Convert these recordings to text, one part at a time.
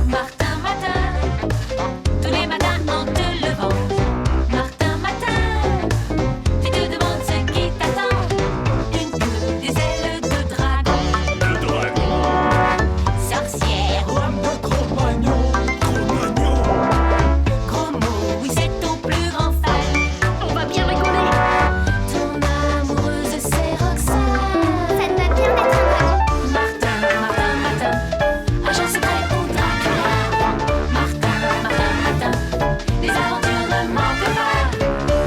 Martin Matin, tous les matins en te levant. Martin Matin, tu te demandes ce qui t'attend. Une queue, des ailes de dragon. Le dragon. Sorcière, Cro-Magnon. gros mot, oui c'est ton plus grand fan. On va bien rigoler. Ton amoureuse c'est Roxane. Ça te va bien d'être un dragon? Martin, agent secret ou Dracula. Martin, les aventures ne manquent pas.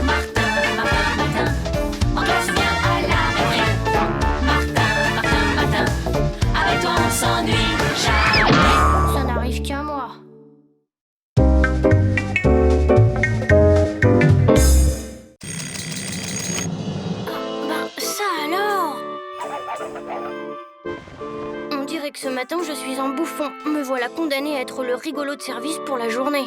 Martin, en classe bien à la récré. Martin, avec toi on s'ennuie jamais. Ça n'arrive qu'à moi. Ben, ça alors! On dirait que ce matin, je suis un bouffon. Me voilà condamné à être le rigolo de service pour la journée.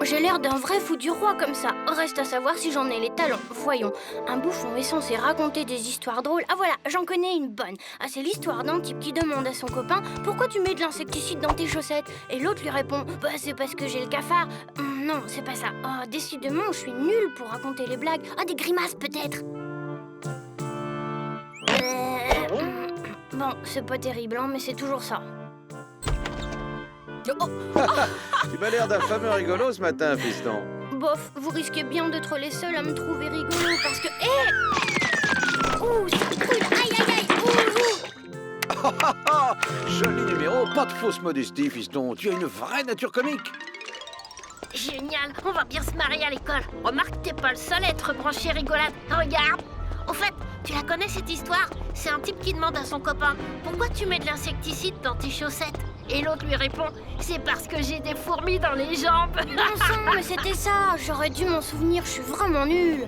J'ai l'air d'un vrai fou du roi comme ça. Reste à savoir si j'en ai les talents. Voyons, un bouffon est censé raconter des histoires drôles. Ah voilà, j'en connais une bonne. Ah, c'est l'histoire d'un type qui demande à son copain « Pourquoi tu mets de l'insecticide dans tes chaussettes ?» Et l'autre lui répond « Bah c'est parce que j'ai le cafard. Non, c'est pas ça. Oh, décidément, je suis nulle pour raconter les blagues. Ah, des grimaces peut-être. Bon, c'est pas terrible, hein, mais c'est toujours ça. Tu m'as l'air d'un fameux rigolo ce matin, fiston. Bof, vous risquez bien d'être les seuls à me trouver rigolo parce que... Hé Ouh, ça brûle. Aïe, ouh. Joli numéro, pas de fausse modestie, fiston. Tu as une vraie nature comique. Génial, on va bien se marier à l'école. Remarque, t'es pas le seul à être branché rigolade. Regarde. Au fait, tu la connais cette histoire? C'est un type qui demande à son copain « Pourquoi tu mets de l'insecticide dans tes chaussettes ?» Et l'autre lui répond « C'est parce que j'ai des fourmis dans les jambes. » Bon sang, mais c'était ça. J'aurais dû m'en souvenir, je suis vraiment nulle.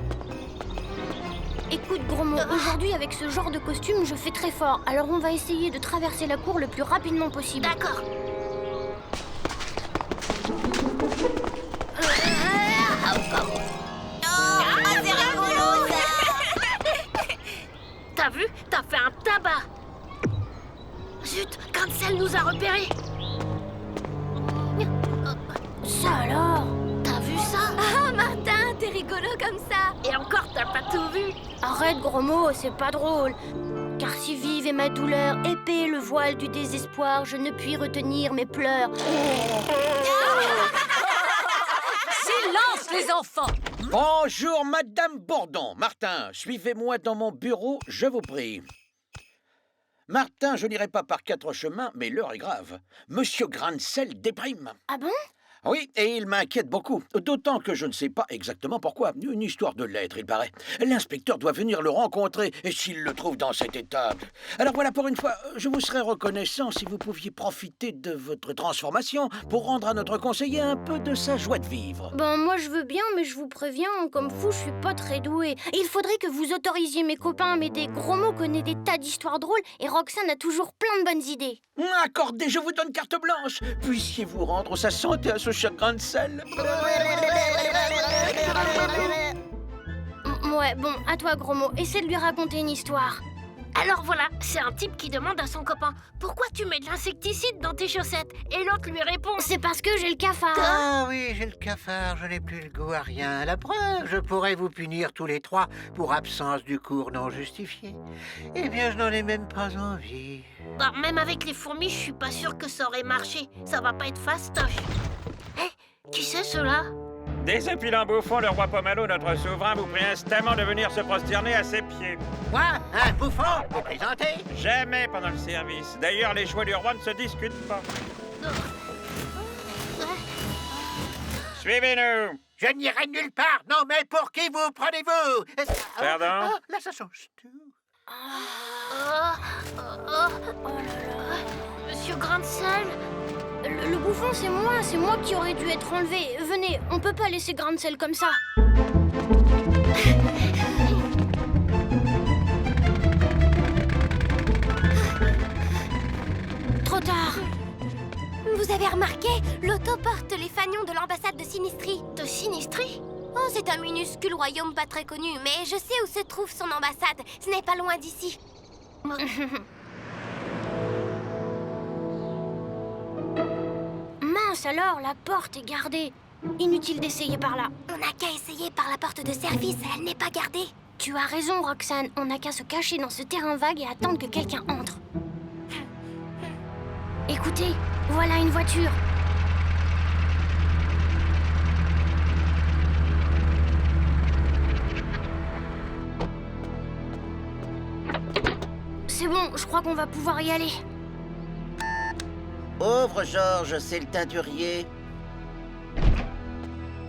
Écoute, gros mot, aujourd'hui avec ce genre de costume, je fais très fort. Alors on va essayer de traverser la cour le plus rapidement possible. D'accord. C'est rigolo ça. T'as vu? T'as fait un tabac. Zut, Grancel nous a repérés. Ça alors? T'as vu ça? Ah Martin, t'es rigolo comme ça. Et encore, t'as pas tout vu. Arrête gros mot, c'est pas drôle. Car si vive est ma douleur, épais le voile du désespoir, je ne puis retenir mes pleurs. Silence les enfants. Bonjour, Madame Bourdon. Martin, suivez-moi dans mon bureau, je vous prie. Martin, je n'irai pas par 4 chemins, mais l'heure est grave. Monsieur Grancel déprime. Ah bon? Oui, et il m'inquiète beaucoup. D'autant que je ne sais pas exactement pourquoi. Une histoire de lettres, il paraît. L'inspecteur doit venir le rencontrer, et s'il le trouve dans cet état... Alors voilà, pour une fois, je vous serais reconnaissant si vous pouviez profiter de votre transformation pour rendre à notre conseiller un peu de sa joie de vivre. Ben moi je veux bien, mais je vous préviens, comme fou, je suis pas très douée. Il faudrait que vous autorisiez mes copains à m'aider. Gros mot connaît des tas d'histoires drôles, et Roxane a toujours plein de bonnes idées. Accordez, je vous donne carte blanche. Puissiez-vous rendre sa santé à ce cher Grancel. Ouais, bon, à toi gros mot, essaie de lui raconter une histoire. Alors voilà, c'est un type qui demande à son copain « Pourquoi tu mets de l'insecticide dans tes chaussettes ?» Et l'autre lui répond « C'est parce que j'ai le cafard. Ah oui, j'ai le cafard, je n'ai plus le goût à rien. La preuve, je pourrais vous punir tous les 3 pour absence du cours non justifiée. Eh bien, je n'en ai même pas envie. » Bah, même avec les fourmis, je suis pas sûre que ça aurait marché. Ça va pas être fastoche. Hé, qui c'est ceux-là? Désopilant bouffon, le roi Pomelo, notre souverain, vous prie instamment de venir se prosterner à ses pieds. Quoi? Un bouffon? Vous plaisantez? Jamais pendant le service. D'ailleurs, les choix du roi ne se discutent pas. Suivez-nous. Je n'irai nulle part. Non, mais pour qui vous prenez-vous? Pardon? Ah, là, ça change tout. Monsieur Grancel? Le bouffon, c'est moi qui aurais dû être enlevé. Venez, on peut pas laisser Grancel comme ça. Trop tard. Vous avez remarqué? L'auto porte les fanions de l'ambassade de Sinistrie. De Sinistrie? Oh, c'est un minuscule royaume pas très connu, mais je sais où se trouve son ambassade. Ce n'est pas loin d'ici. Mince alors, la porte est gardée. Inutile d'essayer par là. On n'a qu'à essayer par la porte de service, elle n'est pas gardée. Tu as raison, Roxane. On n'a qu'à se cacher dans ce terrain vague et attendre que quelqu'un entre. Écoutez, voilà une voiture. C'est bon, je crois qu'on va pouvoir y aller. Ouvre, Georges, c'est le teinturier.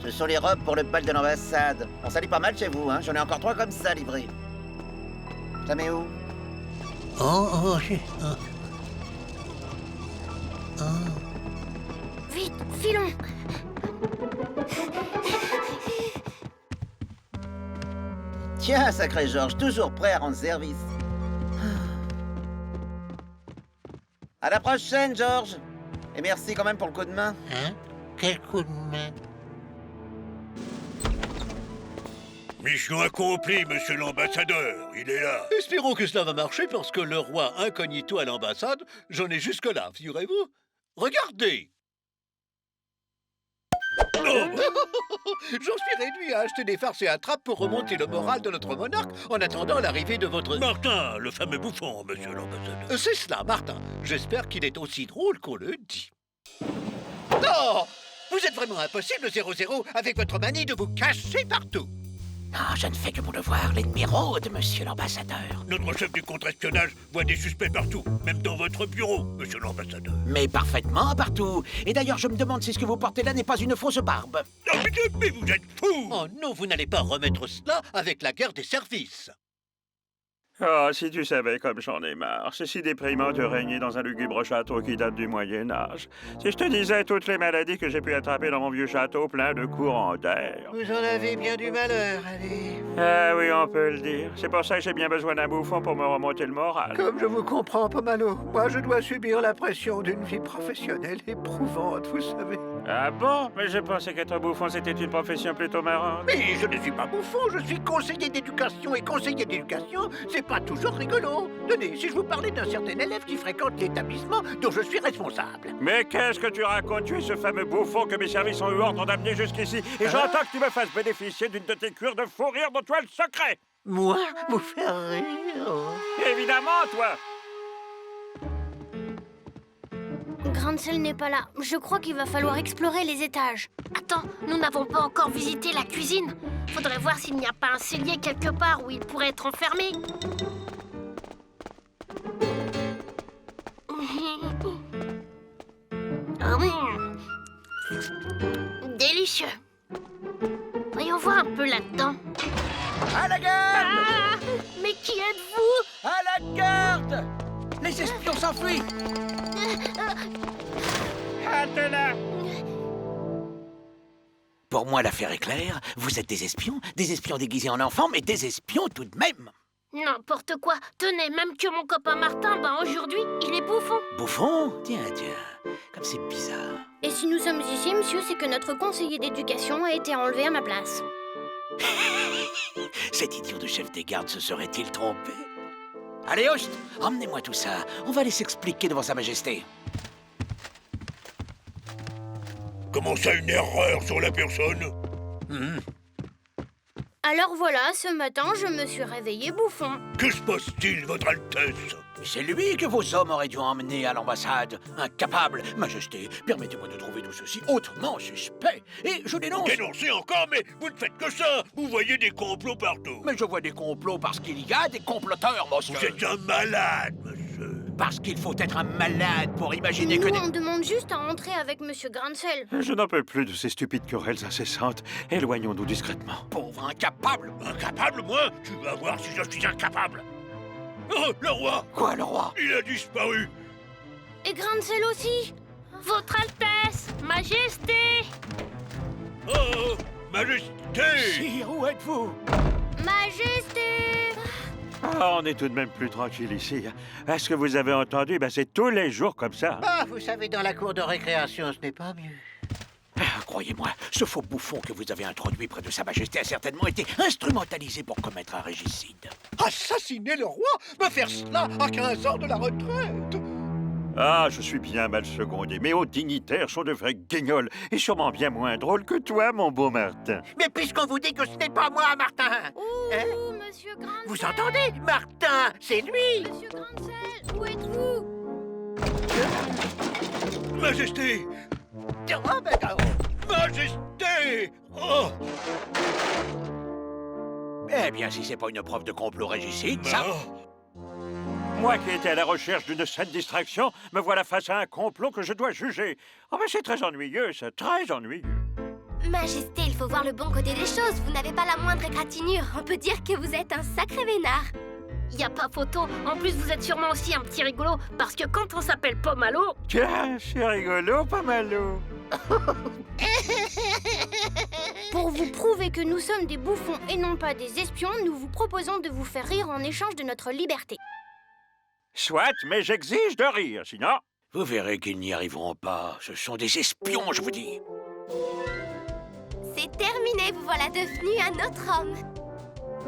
Ce sont les robes pour le bal de l'ambassade. On s'allie pas mal chez vous, hein. J'en ai encore 3 comme ça livrés. Ça met où? Vite, filons. Tiens, sacré Georges, toujours prêt à rendre service. À la prochaine, Georges. Et merci quand même pour le coup de main. Hein? Quel coup de main? Mission accomplie, monsieur l'ambassadeur. Il est là. Espérons que cela va marcher parce que le roi incognito à l'ambassade, j'en ai jusque-là, figurez-vous. Regardez! J'en suis réduit à acheter des farces et attrapes pour remonter le moral de notre monarque en attendant l'arrivée de votre... Martin, le fameux bouffon, monsieur l'ambassadeur. C'est cela, Martin. J'espère qu'il est aussi drôle qu'on le dit. Non! Vous êtes vraiment impossible, 00, avec votre manie de vous cacher partout. Non, je ne fais que mon devoir. L'ennemi rôde, monsieur l'ambassadeur. Notre chef du contre-espionnage voit des suspects partout, même dans votre bureau, monsieur l'ambassadeur. Mais parfaitement partout. Et d'ailleurs, je me demande si ce que vous portez là n'est pas une fausse barbe. Non, mais vous êtes fou! Oh non, vous n'allez pas remettre cela avec la guerre des services. Oh, si tu savais comme j'en ai marre. C'est si déprimant de régner dans un lugubre château qui date du Moyen-Âge. Si je te disais toutes les maladies que j'ai pu attraper dans mon vieux château plein de courants d'air. Vous en avez bien du malheur, allez. Ah oui, on peut le dire. C'est pour ça que j'ai bien besoin d'un bouffon pour me remonter le moral. Comme je vous comprends, Pomalo. Moi, je dois subir la pression d'une vie professionnelle éprouvante, vous savez. Ah bon? Mais je pensais qu'être bouffon, c'était une profession plutôt marrante. Mais je ne suis pas bouffon, je suis conseiller d'éducation. Et conseiller d'éducation, c'est pas toujours rigolo. Tenez, si je vous parlais d'un certain élève qui fréquente l'établissement dont je suis responsable. Mais qu'est-ce que tu racontes? Tu es ce fameux bouffon que mes services ont eu ordre d'amener jusqu'ici. Et j'entends que tu me fasses bénéficier d'une de tes cures de fou rire dont tu as le secret. Moi, vous faire rire? Évidemment, toi. Grancel n'est pas là. Je crois qu'il va falloir explorer les étages. Attends, nous n'avons pas encore visité la cuisine. Faudrait voir s'il n'y a pas un cellier quelque part où il pourrait être enfermé. Délicieux. Voyons voir un peu là-dedans. À la garde! Ah, mais qui êtes-vous? À la garde! Les espions s'enfuient! Halte-la. Pour moi, l'affaire est claire. Vous êtes des espions déguisés en enfants, mais des espions tout de même. N'importe quoi. Tenez, même que mon copain Martin, aujourd'hui, il est bouffon. Bouffon? Tiens, comme c'est bizarre. Et si nous sommes ici, monsieur, c'est que notre conseiller d'éducation a été enlevé à ma place. Cet idiot de chef des gardes se serait-il trompé? Allez, host, emmenez-moi tout ça. On va aller s'expliquer devant Sa Majesté. Comment ça, une erreur sur la personne? Alors voilà, ce matin, je me suis réveillée bouffon. Que se passe-t-il, votre Altesse? C'est lui que vos hommes auraient dû emmener à l'ambassade. Incapable. Majesté, permettez-moi de trouver tout ceci hautement suspect. Et je dénonce. Dénoncez encore, mais vous ne faites que ça. Vous voyez des complots partout. Mais je vois des complots parce qu'il y a des comploteurs, monsieur. Vous êtes un malade, monsieur. Parce qu'il faut être un malade pour imaginer que Nous, des... on demande juste à entrer avec monsieur Grancel. Je n'en peux plus de ces stupides querelles incessantes. Éloignons-nous discrètement. Pauvre incapable. Incapable, moi? Tu vas voir si je suis incapable. Oh, le roi! Quoi, le roi? Il a disparu. Et Grancel aussi. Votre Altesse, Majesté. Oh, Majesté! Sire, où êtes-vous? Majesté. Ah, on est tout de même plus tranquille ici. Est-ce que vous avez entendu? C'est tous les jours comme ça. Ah, vous savez, dans la cour de récréation, ce n'est pas mieux. Croyez-moi, ce faux bouffon que vous avez introduit près de Sa Majesté a certainement été instrumentalisé pour commettre un régicide. Assassiner le roi? Me faire cela à 15 ans de la retraite? Ah, je suis bien mal secondé. Mes hauts dignitaires sont de vrais guignols et sûrement bien moins drôles que toi, mon beau Martin. Mais puisqu'on vous dit que ce n'est pas moi, Martin. Ouh, monsieur Grancel. Vous entendez? Martin, c'est lui. Monsieur Grancel, où êtes-vous? Majesté! Oh, ben, oh. Majesté! Oh! Eh bien, si c'est pas une preuve de complot régicide, ça... Moi qui étais à la recherche d'une saine distraction, me voilà face à un complot que je dois juger. Oh, mais c'est très ennuyeux, c'est très ennuyeux. Majesté, il faut voir le bon côté des choses. Vous n'avez pas la moindre égratignure. On peut dire que vous êtes un sacré vénard. Y a pas photo. En plus, vous êtes sûrement aussi un petit rigolo, parce que quand on s'appelle Pomalo... Tiens, c'est rigolo, pas malo. Pour vous prouver que nous sommes des bouffons et non pas des espions, nous vous proposons de vous faire rire en échange de notre liberté. Soit, mais j'exige de rire, sinon... Vous verrez qu'ils n'y arriveront pas. Ce sont des espions, je vous dis. C'est terminé, vous voilà devenu un autre homme.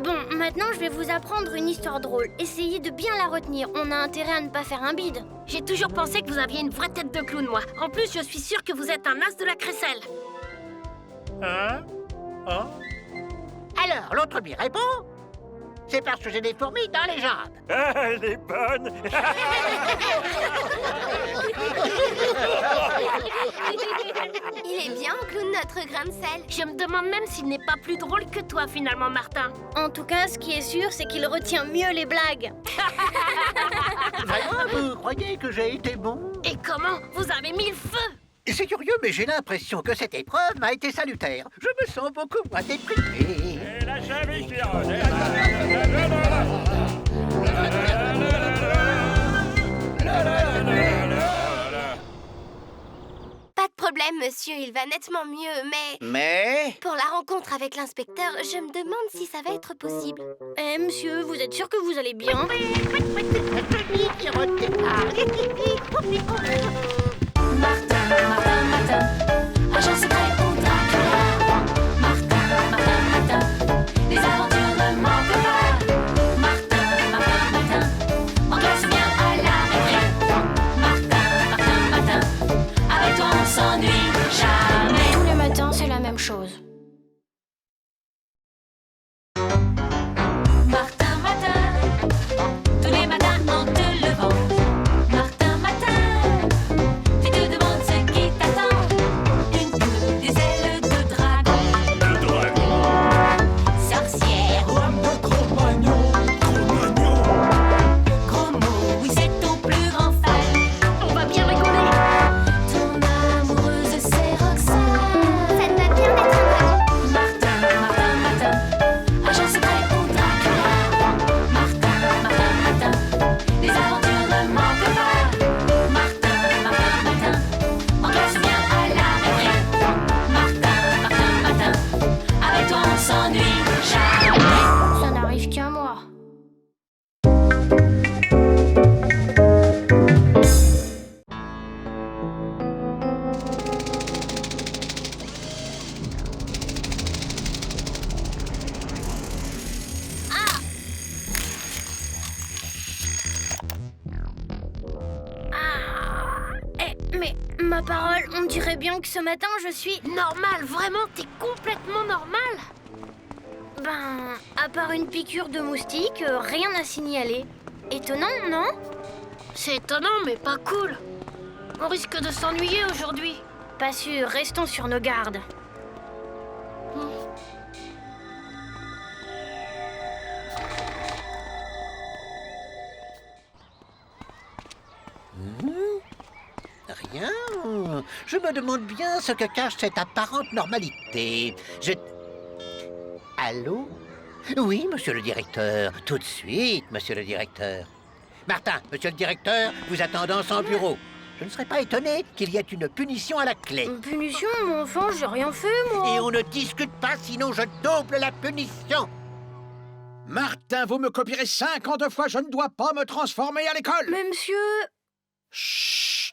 Bon, maintenant je vais vous apprendre une histoire drôle. Essayez de bien la retenir, on a intérêt à ne pas faire un bide. J'ai toujours pensé que vous aviez une vraie tête de clown, moi. En plus, je suis sûre que vous êtes un as de la crécelle. Hein? Oh? Alors, l'autre lui répond. C'est parce que j'ai des fourmis dans les jambes. Ah, elle est bonne. Il est bien, clown, notre grain de sel. Je me demande même s'il n'est pas plus drôle que toi, finalement, Martin. En tout cas, ce qui est sûr, c'est qu'il retient mieux les blagues. Vraiment, vous croyez que j'ai été bon? Et comment? Vous avez mis le feu! C'est curieux, mais j'ai l'impression que cette épreuve m'a été salutaire. Je me sens beaucoup moins déprimé. Et la cheville qui rôde. Pas de problème, monsieur, il va nettement mieux, mais... Mais... Pour la rencontre avec l'inspecteur, je me demande si ça va être possible. Eh, monsieur, vous êtes sûr que vous allez bien? Martin, Martin, Martin, agent secret pour Dracula. Martin, Martin, Martin, les aventures ne manquent pas. Martin, Martin, Martin, on classe bien à la récré. Martin, Martin, Martin, avec toi on s'ennuie jamais. Tous les matins, c'est la même chose. Martin, Martin, tous les matins en te levant. Martin, Martin, tu te demandes ce qui t'attend. Une queue, des ailes de dragon. Le dragon! Sorcière, gros mot, oui c'est ton plus grand fan. On va bien rigoler! Ton amoureuse c'est Roxane. Ça te va bien d'être un dragon. Martin, Martin, Martin, agent secret pour Dracula. Martin, Martin, Martin, les aventures ne manquent pas. Martin, Martin, Martin, on classe bien à la récré. Martin, Martin, Martin, avec toi on s'ennuie jamais. Ça n'arrive qu'à moi. Mais ma parole, on dirait bien que ce matin je suis... Normal, vraiment, t'es complètement normal. Ben, à part une piqûre de moustique, rien à signaler. Étonnant, non? C'est étonnant, mais pas cool. On risque de s'ennuyer aujourd'hui. Pas sûr, restons sur nos gardes. Rien. Je me demande bien ce que cache cette apparente normalité. Allô? Oui, monsieur le directeur. Tout de suite, monsieur le directeur. Martin, monsieur le directeur, vous attendant son bureau. Je ne serais pas étonné qu'il y ait une punition à la clé. Une punition, mon enfant, j'ai rien fait, moi. Et on ne discute pas, sinon je double la punition. Martin, vous me copierez 50 fois, je ne dois pas me transformer à l'école. Mais monsieur... Chut!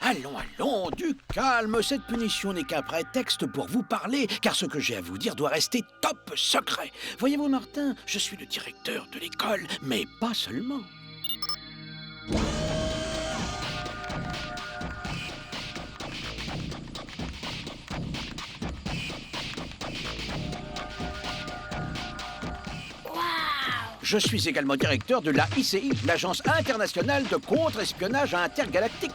Allons, allons, du calme. Cette punition n'est qu'un prétexte pour vous parler, car ce que j'ai à vous dire doit rester top secret. Voyez-vous, Martin, je suis le directeur de l'école, mais pas seulement. Je suis également directeur de la ICI, l'Agence internationale de contre-espionnage intergalactique.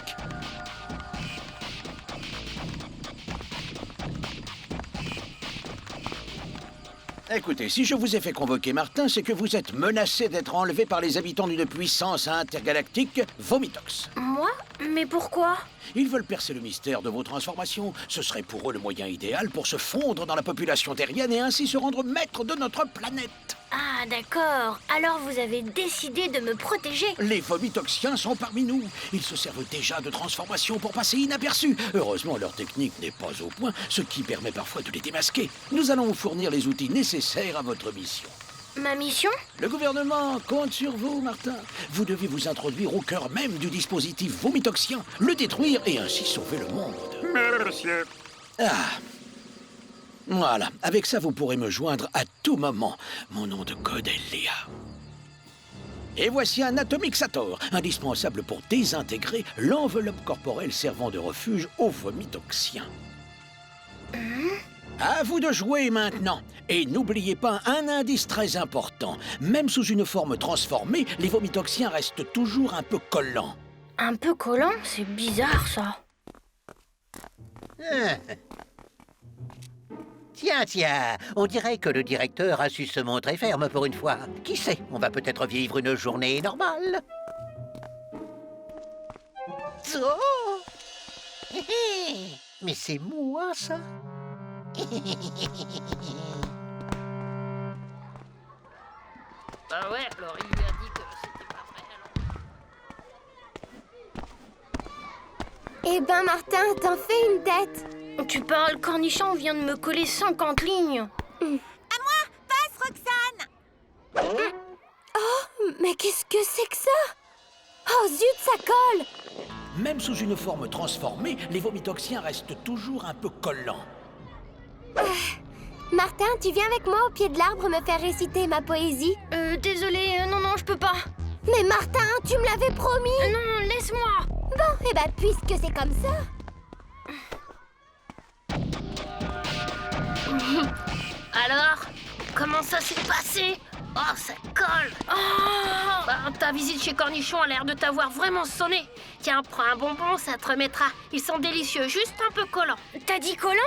Écoutez, si je vous ai fait convoquer Martin, c'est que vous êtes menacé d'être enlevé par les habitants d'une puissance intergalactique, Vomitox. Moi? Mais pourquoi? Ils veulent percer le mystère de vos transformations. Ce serait pour eux le moyen idéal pour se fondre dans la population terrienne et ainsi se rendre maître de notre planète. Ah, d'accord. Alors vous avez décidé de me protéger. Les Vomitoxiens sont parmi nous. Ils se servent déjà de transformations pour passer inaperçus. Heureusement, leur technique n'est pas au point, ce qui permet parfois de les démasquer. Nous allons vous fournir les outils nécessaires à votre mission. Ma mission? Le gouvernement compte sur vous, Martin. Vous devez vous introduire au cœur même du dispositif vomitoxien, le détruire et ainsi sauver le monde. Monsieur. Ah. Voilà, avec ça, vous pourrez me joindre à tout moment. Mon nom de code est Léa. Et voici un Atomixator, indispensable pour désintégrer l'enveloppe corporelle servant de refuge aux vomitoxiens. À vous de jouer maintenant. Et n'oubliez pas un indice très important. Même sous une forme transformée, les vomitoxiens restent toujours un peu collants. Un peu collant? C'est bizarre, ça. Tiens, on dirait que le directeur a su se montrer ferme pour une fois. Qui sait, on va peut-être vivre une journée normale. Oh mais c'est moi, ça. Bah ouais, alors il lui a dit que c'était pas vrai, alors. Eh ben, Martin, t'en fais une tête. Tu parles, Cornichon vient de me coller 50 lignes. Passe, Roxane! Oh, mais qu'est-ce que c'est que ça? Oh zut, ça colle. Même sous une forme transformée, les vomitoxiens restent toujours un peu collants. Martin, tu viens avec moi au pied de l'arbre me faire réciter ma poésie? Désolée, non, je peux pas. Mais Martin, tu me l'avais promis. Non, laisse-moi. Bon, eh ben, puisque c'est comme ça. Alors, comment ça s'est passé? Oh, ça colle. Oh, Bah, ta visite chez Cornichon a l'air de t'avoir vraiment sonné. Tiens, prends un bonbon, ça te remettra. Ils sont délicieux, juste un peu collants. t'as dit collant?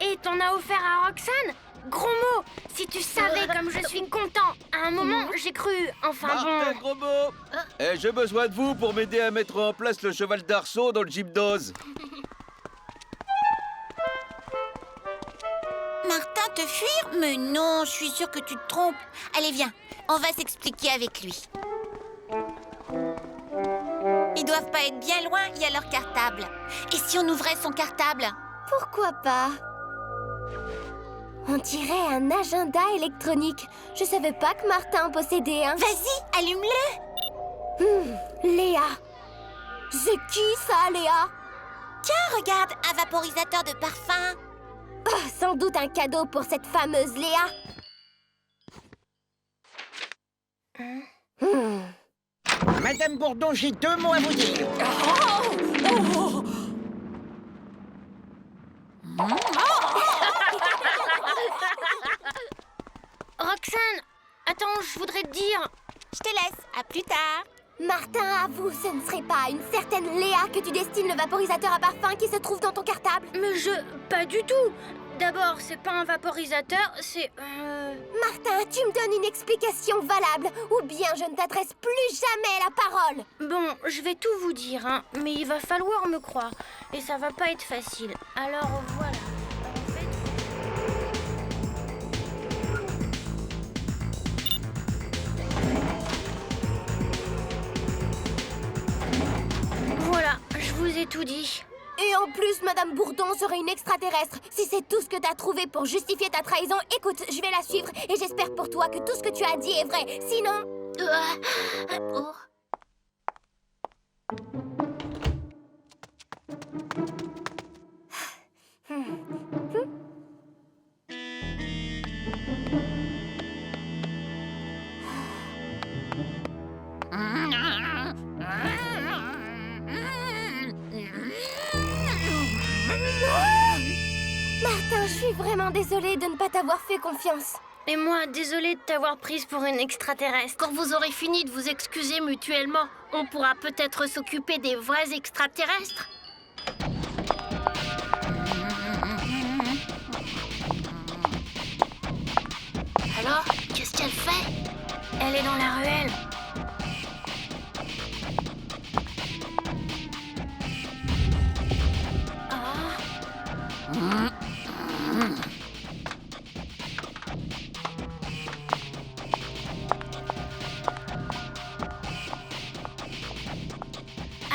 Et t'en as offert à Roxane? Gros mot. Si tu savais comme je suis content. À un moment, j'ai cru. Enfin Martin, bon. gros mot. J'ai besoin de vous pour m'aider à mettre en place le cheval d'arceau dans le gymnose. Martin, te fuir? Mais non, je suis sûre que tu te trompes. Allez, viens, on va s'expliquer avec lui. Ils doivent pas être bien loin, il y a leur cartable. Et si on ouvrait son cartable? Pourquoi pas? On dirait un agenda électronique. Je savais pas que Martin en possédait un. Vas-y, allume-le. Léa. C'est qui ça, Léa? Tiens, regarde, un vaporisateur de parfum. Oh, sans doute un cadeau pour cette fameuse Léa. Madame Bourdon, j'ai 2 mots à vous dire. Roxane, attends, je voudrais te dire. Je te laisse, à plus tard. Martin, avoue, ce ne serait pas à une certaine Léa que tu destines le vaporisateur à parfum qui se trouve dans ton cartable? Mais pas du tout. D'abord, c'est pas un vaporisateur, c'est... Martin, tu me donnes une explication valable, ou bien je ne t'adresse plus jamais la parole. Bon, je vais tout vous dire, hein, mais il va falloir me croire. Et ça va pas être facile. Alors voilà. En fait... Voilà, je vous ai tout dit. Et en plus, Madame Bourdon serait une extraterrestre. Si c'est tout ce que t'as trouvé pour justifier ta trahison, écoute, je vais la suivre et j'espère pour toi que tout ce que tu as dit est vrai. Sinon... Oh. Martin, je suis vraiment désolée de ne pas t'avoir fait confiance. Et moi, désolée de t'avoir prise pour une extraterrestre. Quand vous aurez fini de vous excuser mutuellement, on pourra peut-être s'occuper des vrais extraterrestres. Alors, qu'est-ce qu'elle fait? Elle est dans la ruelle.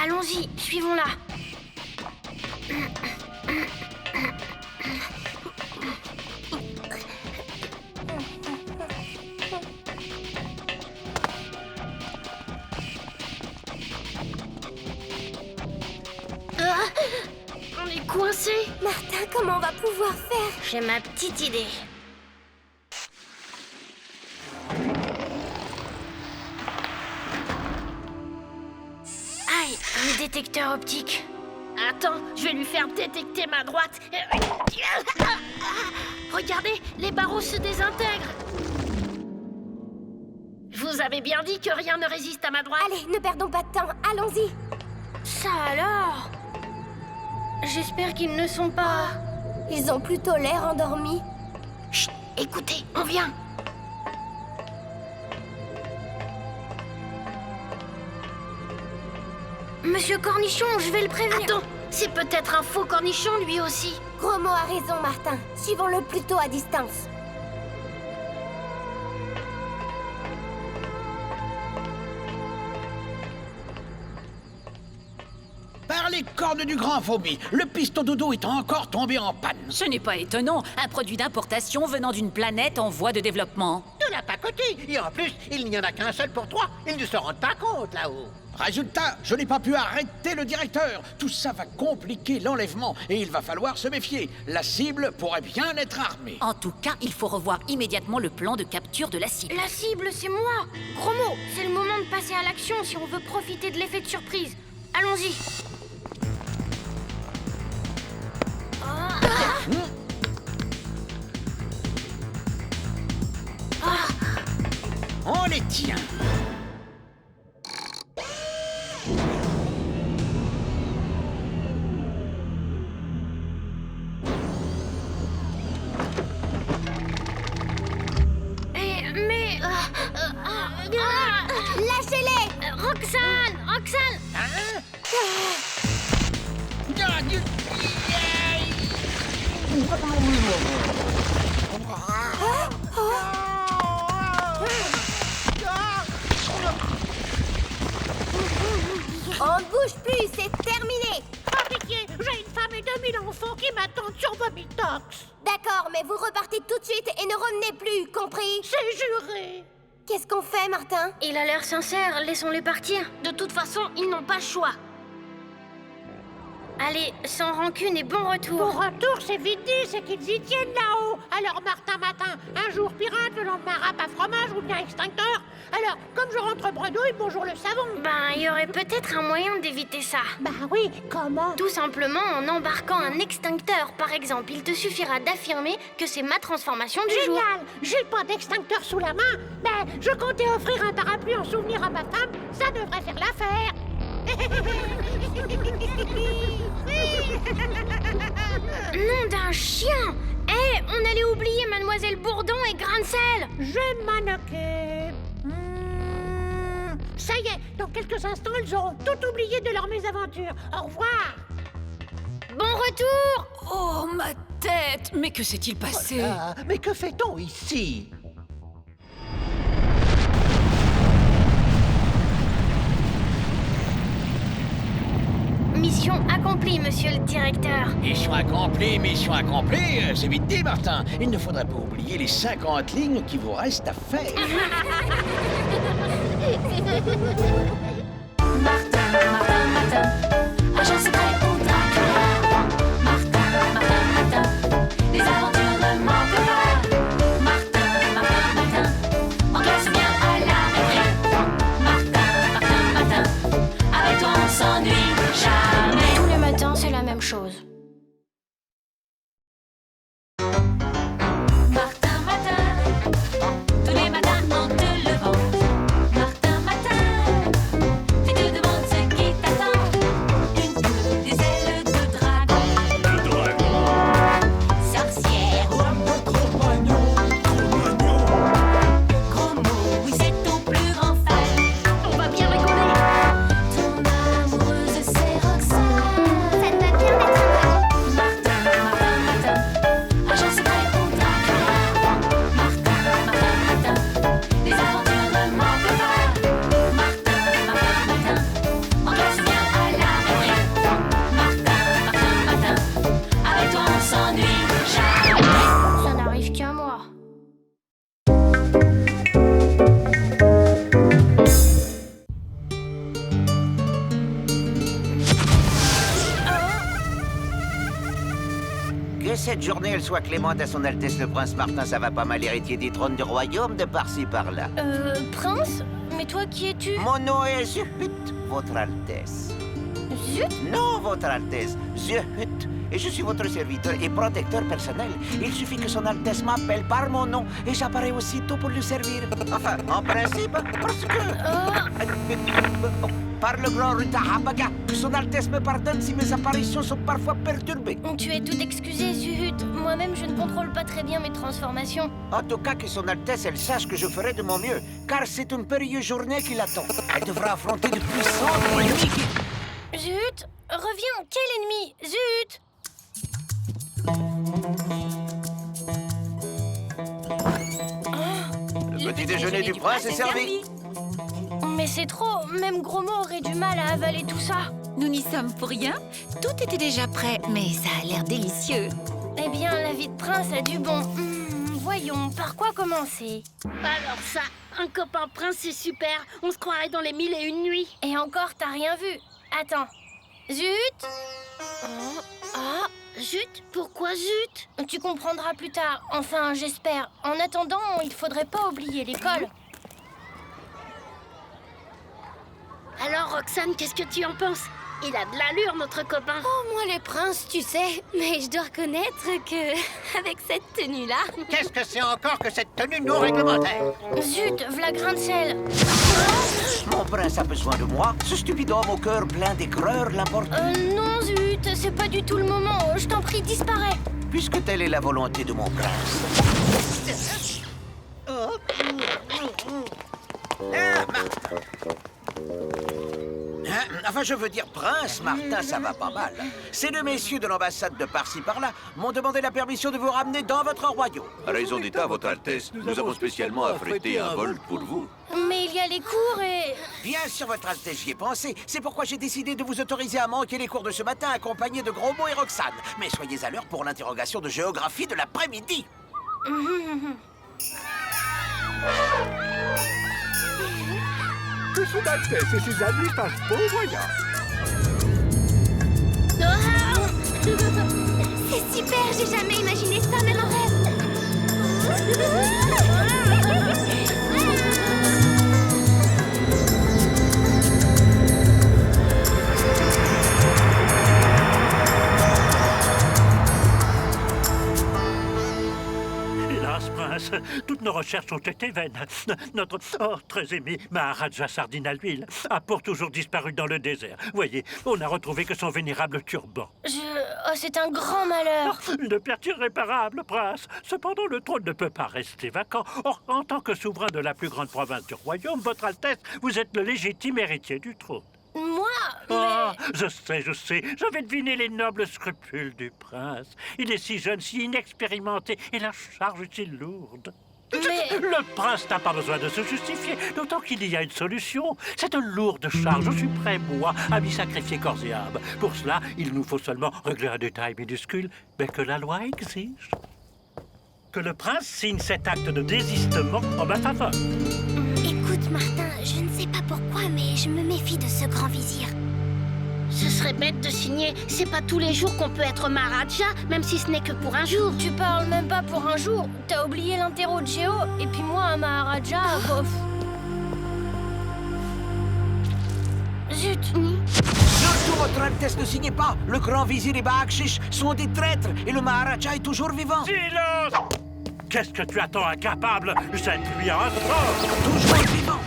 Allons-y, suivons-la. On est coincé. Martin, comment on va pouvoir faire? J'ai ma petite idée. Aïe, un détecteur optique. Attends, je vais lui faire détecter ma droite. Regardez, les barreaux se désintègrent. Je vous avais bien dit que rien ne résiste à ma droite. Allez, ne perdons pas de temps, allons-y. Ça alors? J'espère qu'ils ne sont pas... Ils ont plutôt l'air endormis. Chut, écoutez, on vient. Monsieur Cornichon, je vais le prévenir. Attends, c'est peut-être un faux cornichon lui aussi. Gros mot a raison, Martin. Suivons-le plutôt à distance. Par les cornes du grand vomi, le piston dodo est encore tombé en panne. Ce n'est pas étonnant, un produit d'importation venant d'une planète en voie de développement. De la pacotille. Et en plus, il n'y en a qu'un seul pour 3. Ils ne se rendent pas compte là-haut. Résultat, je n'ai pas pu arrêter le directeur. Tout ça va compliquer l'enlèvement et il va falloir se méfier. La cible pourrait bien être armée. En tout cas, il faut revoir immédiatement le plan de capture de la cible. La cible, c'est moi. Gros mot, c'est le moment de passer à l'action si on veut profiter de l'effet de surprise. Allons-y. On les tient. Lâchez-les! Roxane! Roxane! On ne bouge plus, c'est terminé! Pas pitié, j'ai une femme et 2000 enfants qui m'attendent sur Vomitox. D'accord, mais vous repartez tout de suite et ne revenez plus, compris? C'est juré. Qu'est-ce qu'on fait, Martin? Il a l'air sincère, laissons-les partir. De toute façon, ils n'ont pas le choix. Allez, sans rancune et bon retour. Bon retour, c'est vite dit, c'est qu'ils y tiennent là-haut. Alors Martin Matin, un jour pirate, le lendemain râpe à fromage ou bien extincteur. Alors, comme je rentre bredouille, bonjour le savon. Ben, il y aurait peut-être un moyen d'éviter ça. Bah oui, comment? Tout simplement en embarquant un extincteur, par exemple. Il te suffira d'affirmer que c'est ma transformation du jour. Génial! J'ai pas d'extincteur sous la main. Ben, je comptais offrir un parapluie en souvenir à ma femme. Ça devrait faire l'affaire. Nom d'un chien! Eh, on allait oublier Mademoiselle Bourdon et Grain de sel! Je m'en occupe. Ça y est, dans quelques instants, ils auront tout oublié de leur mésaventure. Au revoir. Bon retour! Oh, ma tête! Mais que s'est-il passé? Ah, mais que fait-on ici? Mission accomplie, monsieur le directeur. Mission accomplie, c'est vite dit, Martin. Il ne faudrait pas oublier les 50 lignes qui vous restent à faire. Martin, agent secret pour Dracula. Martin, les aventures ne manquent pas. Martin, on doit se bien à la récré. Martin, avec toi on s'ennuie jamais. Tous les matins, c'est la même chose. Martin, Que cette journée, elle soit clémente à son Altesse le Prince Martin, ça va pas mal, héritier du trône du royaume, de par-ci, par-là. Prince? Mais toi, qui es-tu? Mon nom est Zuhut, votre Altesse. Zut? Non, votre Altesse, Zuhut. Et je suis votre serviteur et protecteur personnel. Il suffit que son Altesse m'appelle par mon nom et j'apparais aussitôt pour lui servir. Enfin, en principe, parce que... Par le grand Rutahabaga, que son Altesse me pardonne si mes apparitions sont parfois perturbées. Tu es tout excusé, Zuhut. Moi-même, je ne contrôle pas très bien mes transformations. En tout cas, que son Altesse, elle sache que je ferai de mon mieux, car c'est une périlleuse journée qui l'attend. Elle devra affronter de puissants ennemis. Zut! Reviens! Quel ennemi? Zut! Le petit déjeuner du prince est servi. Mais c'est trop! Même Gros-Mot aurait du mal à avaler tout ça. Nous n'y sommes pour rien. Tout était déjà prêt, mais ça a l'air délicieux. Eh bien, la vie de prince a du bon. Voyons, par quoi commencer? Alors ça, un copain prince, c'est super. On se croirait dans les 1001 nuits. Et encore, t'as rien vu. Attends. Zut! Ah! Zut? Pourquoi zut? Tu comprendras plus tard. Enfin, j'espère. En attendant, il faudrait pas oublier l'école. Alors, Roxane, qu'est-ce que tu en penses? Il a de l'allure, notre copain. Oh, moi les princes, tu sais. Mais je dois reconnaître que, avec cette tenue-là... Qu'est-ce que c'est encore que cette tenue non réglementaire? Zut, v'là grain de sel. Mon prince a besoin de moi. Ce stupide homme au cœur plein d'aigreur l'importe. Non, Zut, c'est pas du tout le moment. Je t'en prie, disparais. Puisque telle est la volonté de mon prince. Enfin, je veux dire, Prince Martin, ça va pas mal. Ces deux messieurs de l'ambassade de par-ci par-là m'ont demandé la permission de vous ramener dans votre royaume. Raison d'État, votre Altesse. Nous avons spécialement affrété un vol pour vous. Mais il y a les cours et... Bien sûr, votre Altesse, j'y ai pensé. C'est pourquoi j'ai décidé de vous autoriser à manquer les cours de ce matin, accompagnés de Gros-Mot et Roxane. Mais soyez à l'heure pour l'interrogation de géographie de l'après-midi. Que son Altesse et ses amis fassent beau voyage. C'est super, j'ai jamais imaginé ça, même en rêve. Hélas, prince, toutes nos recherches ont été vaines. Notre très aimé Maharaja Sardine à l'huile a pour toujours disparu dans le désert. Voyez, on n'a retrouvé que son vénérable turban. Oh, c'est un grand malheur. Une perte irréparable, prince. Cependant, le trône ne peut pas rester vacant. Or, en tant que souverain de la plus grande province du royaume, votre Altesse, vous êtes le légitime héritier du trône. Moi? Mais... Ah, je sais. J'avais deviné les nobles scrupules du prince. Il est si jeune, si inexpérimenté, et la charge est si lourde. Mais... Le prince n'a pas besoin de se justifier, d'autant qu'il y a une solution. Cette lourde charge, je suis prêt, moi, à m'y sacrifier corps et âme. Pour cela, il nous faut seulement régler un détail minuscule, mais que la loi exige. Que le prince signe cet acte de désistement en ma faveur. Écoute, Martin, je ne sais pas pourquoi, mais je me méfie de ce grand vizir. Ce serait bête de signer. C'est pas tous les jours qu'on peut être Maharaja, même si ce n'est que pour un jour. Tu parles même pas pour un jour. T'as oublié l'interro de Géo, et puis moi, un Maharaja, bof. Zut. Surtout, votre Altesse, ne signez pas. Le grand vizir et Bakshish sont des traîtres, et le Maharaja est toujours vivant. Silence! Qu'est-ce que tu attends, incapable? Cette nuit à un sort! Toujours vivant.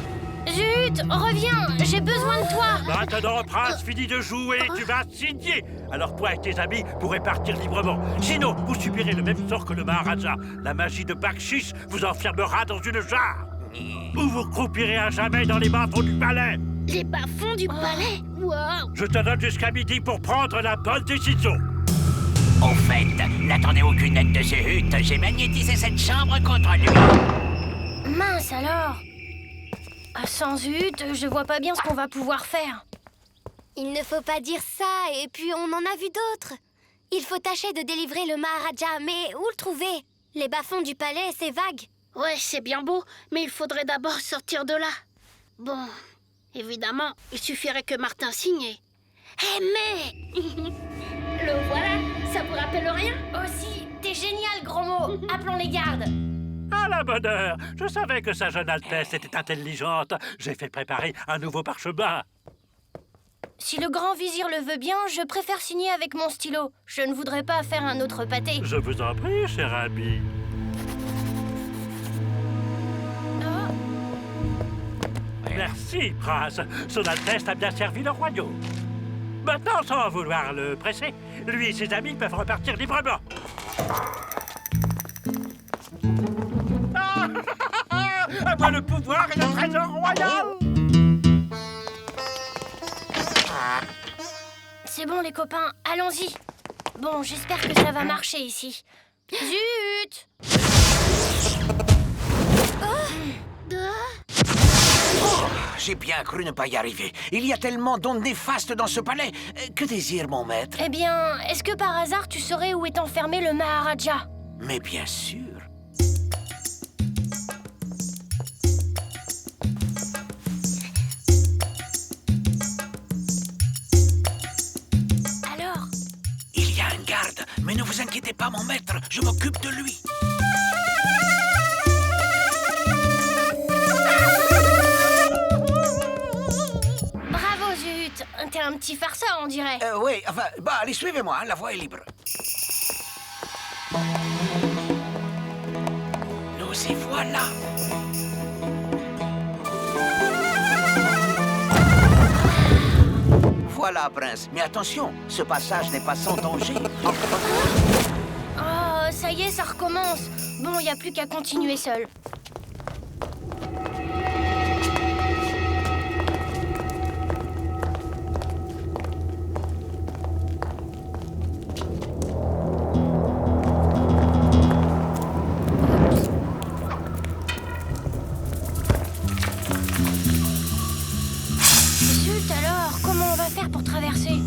Zut, reviens, j'ai besoin de toi. Maintenant, prince, fini de jouer, tu vas signer. Alors toi et tes amis pourrez partir librement. Sinon, vous subirez le même sort que le Maharaja. La magie de Bakshish vous enfermera dans une jarre. Ou vous croupirez à jamais dans les bas-fonds du palais. Les bas-fonds du palais? Wow. Je te donne jusqu'à midi pour prendre la bonne décision. Au fait, n'attendez aucune aide de ce hut. J'ai magnétisé cette chambre contre lui. Mince alors. Sans Zut, je vois pas bien ce qu'on va pouvoir faire. Il ne faut pas dire ça, et puis on en a vu d'autres. Il faut tâcher de délivrer le Maharaja, mais où le trouver? Les bas-fonds du palais, c'est vague. Ouais, c'est bien beau, mais il faudrait d'abord sortir de là. Bon, évidemment, il suffirait que Martin signe. Mais Le voilà. Ça vous rappelle rien? Aussi, t'es génial, gros mot. Appelons les gardes. À la bonne heure. Je savais que sa jeune Altesse était intelligente. J'ai fait préparer un nouveau parchemin. Si le grand vizir le veut bien, je préfère signer avec mon stylo. Je ne voudrais pas faire un autre pâté. Je vous en prie, cher ami. Merci, prince. Son Altesse a bien servi le royaume. Maintenant, sans vouloir le presser, lui et ses amis peuvent repartir librement. À moi le pouvoir et le trésor royal. C'est bon, les copains, allons-y. Bon, j'espère que ça va marcher ici. Zut! J'ai bien cru ne pas y arriver. Il y a tellement d'ondes néfastes dans ce palais. Que désire mon maître? Eh bien, est-ce que par hasard tu saurais où est enfermé le Maharaja? Mais bien sûr. Alors? Il y a un garde, mais ne vous inquiétez pas, mon maître. Je m'occupe de lui. Bravo, Zut! T'es un petit farceur, on dirait. Oui, enfin, bah, allez, suivez-moi, hein, la voie est libre. Nous y voilà. Voilà, prince. Mais attention, ce passage n'est pas sans danger. Oh, ça y est, ça recommence. Bon, y a plus qu'à continuer seul. Zut alors, comment on va faire pour traverser?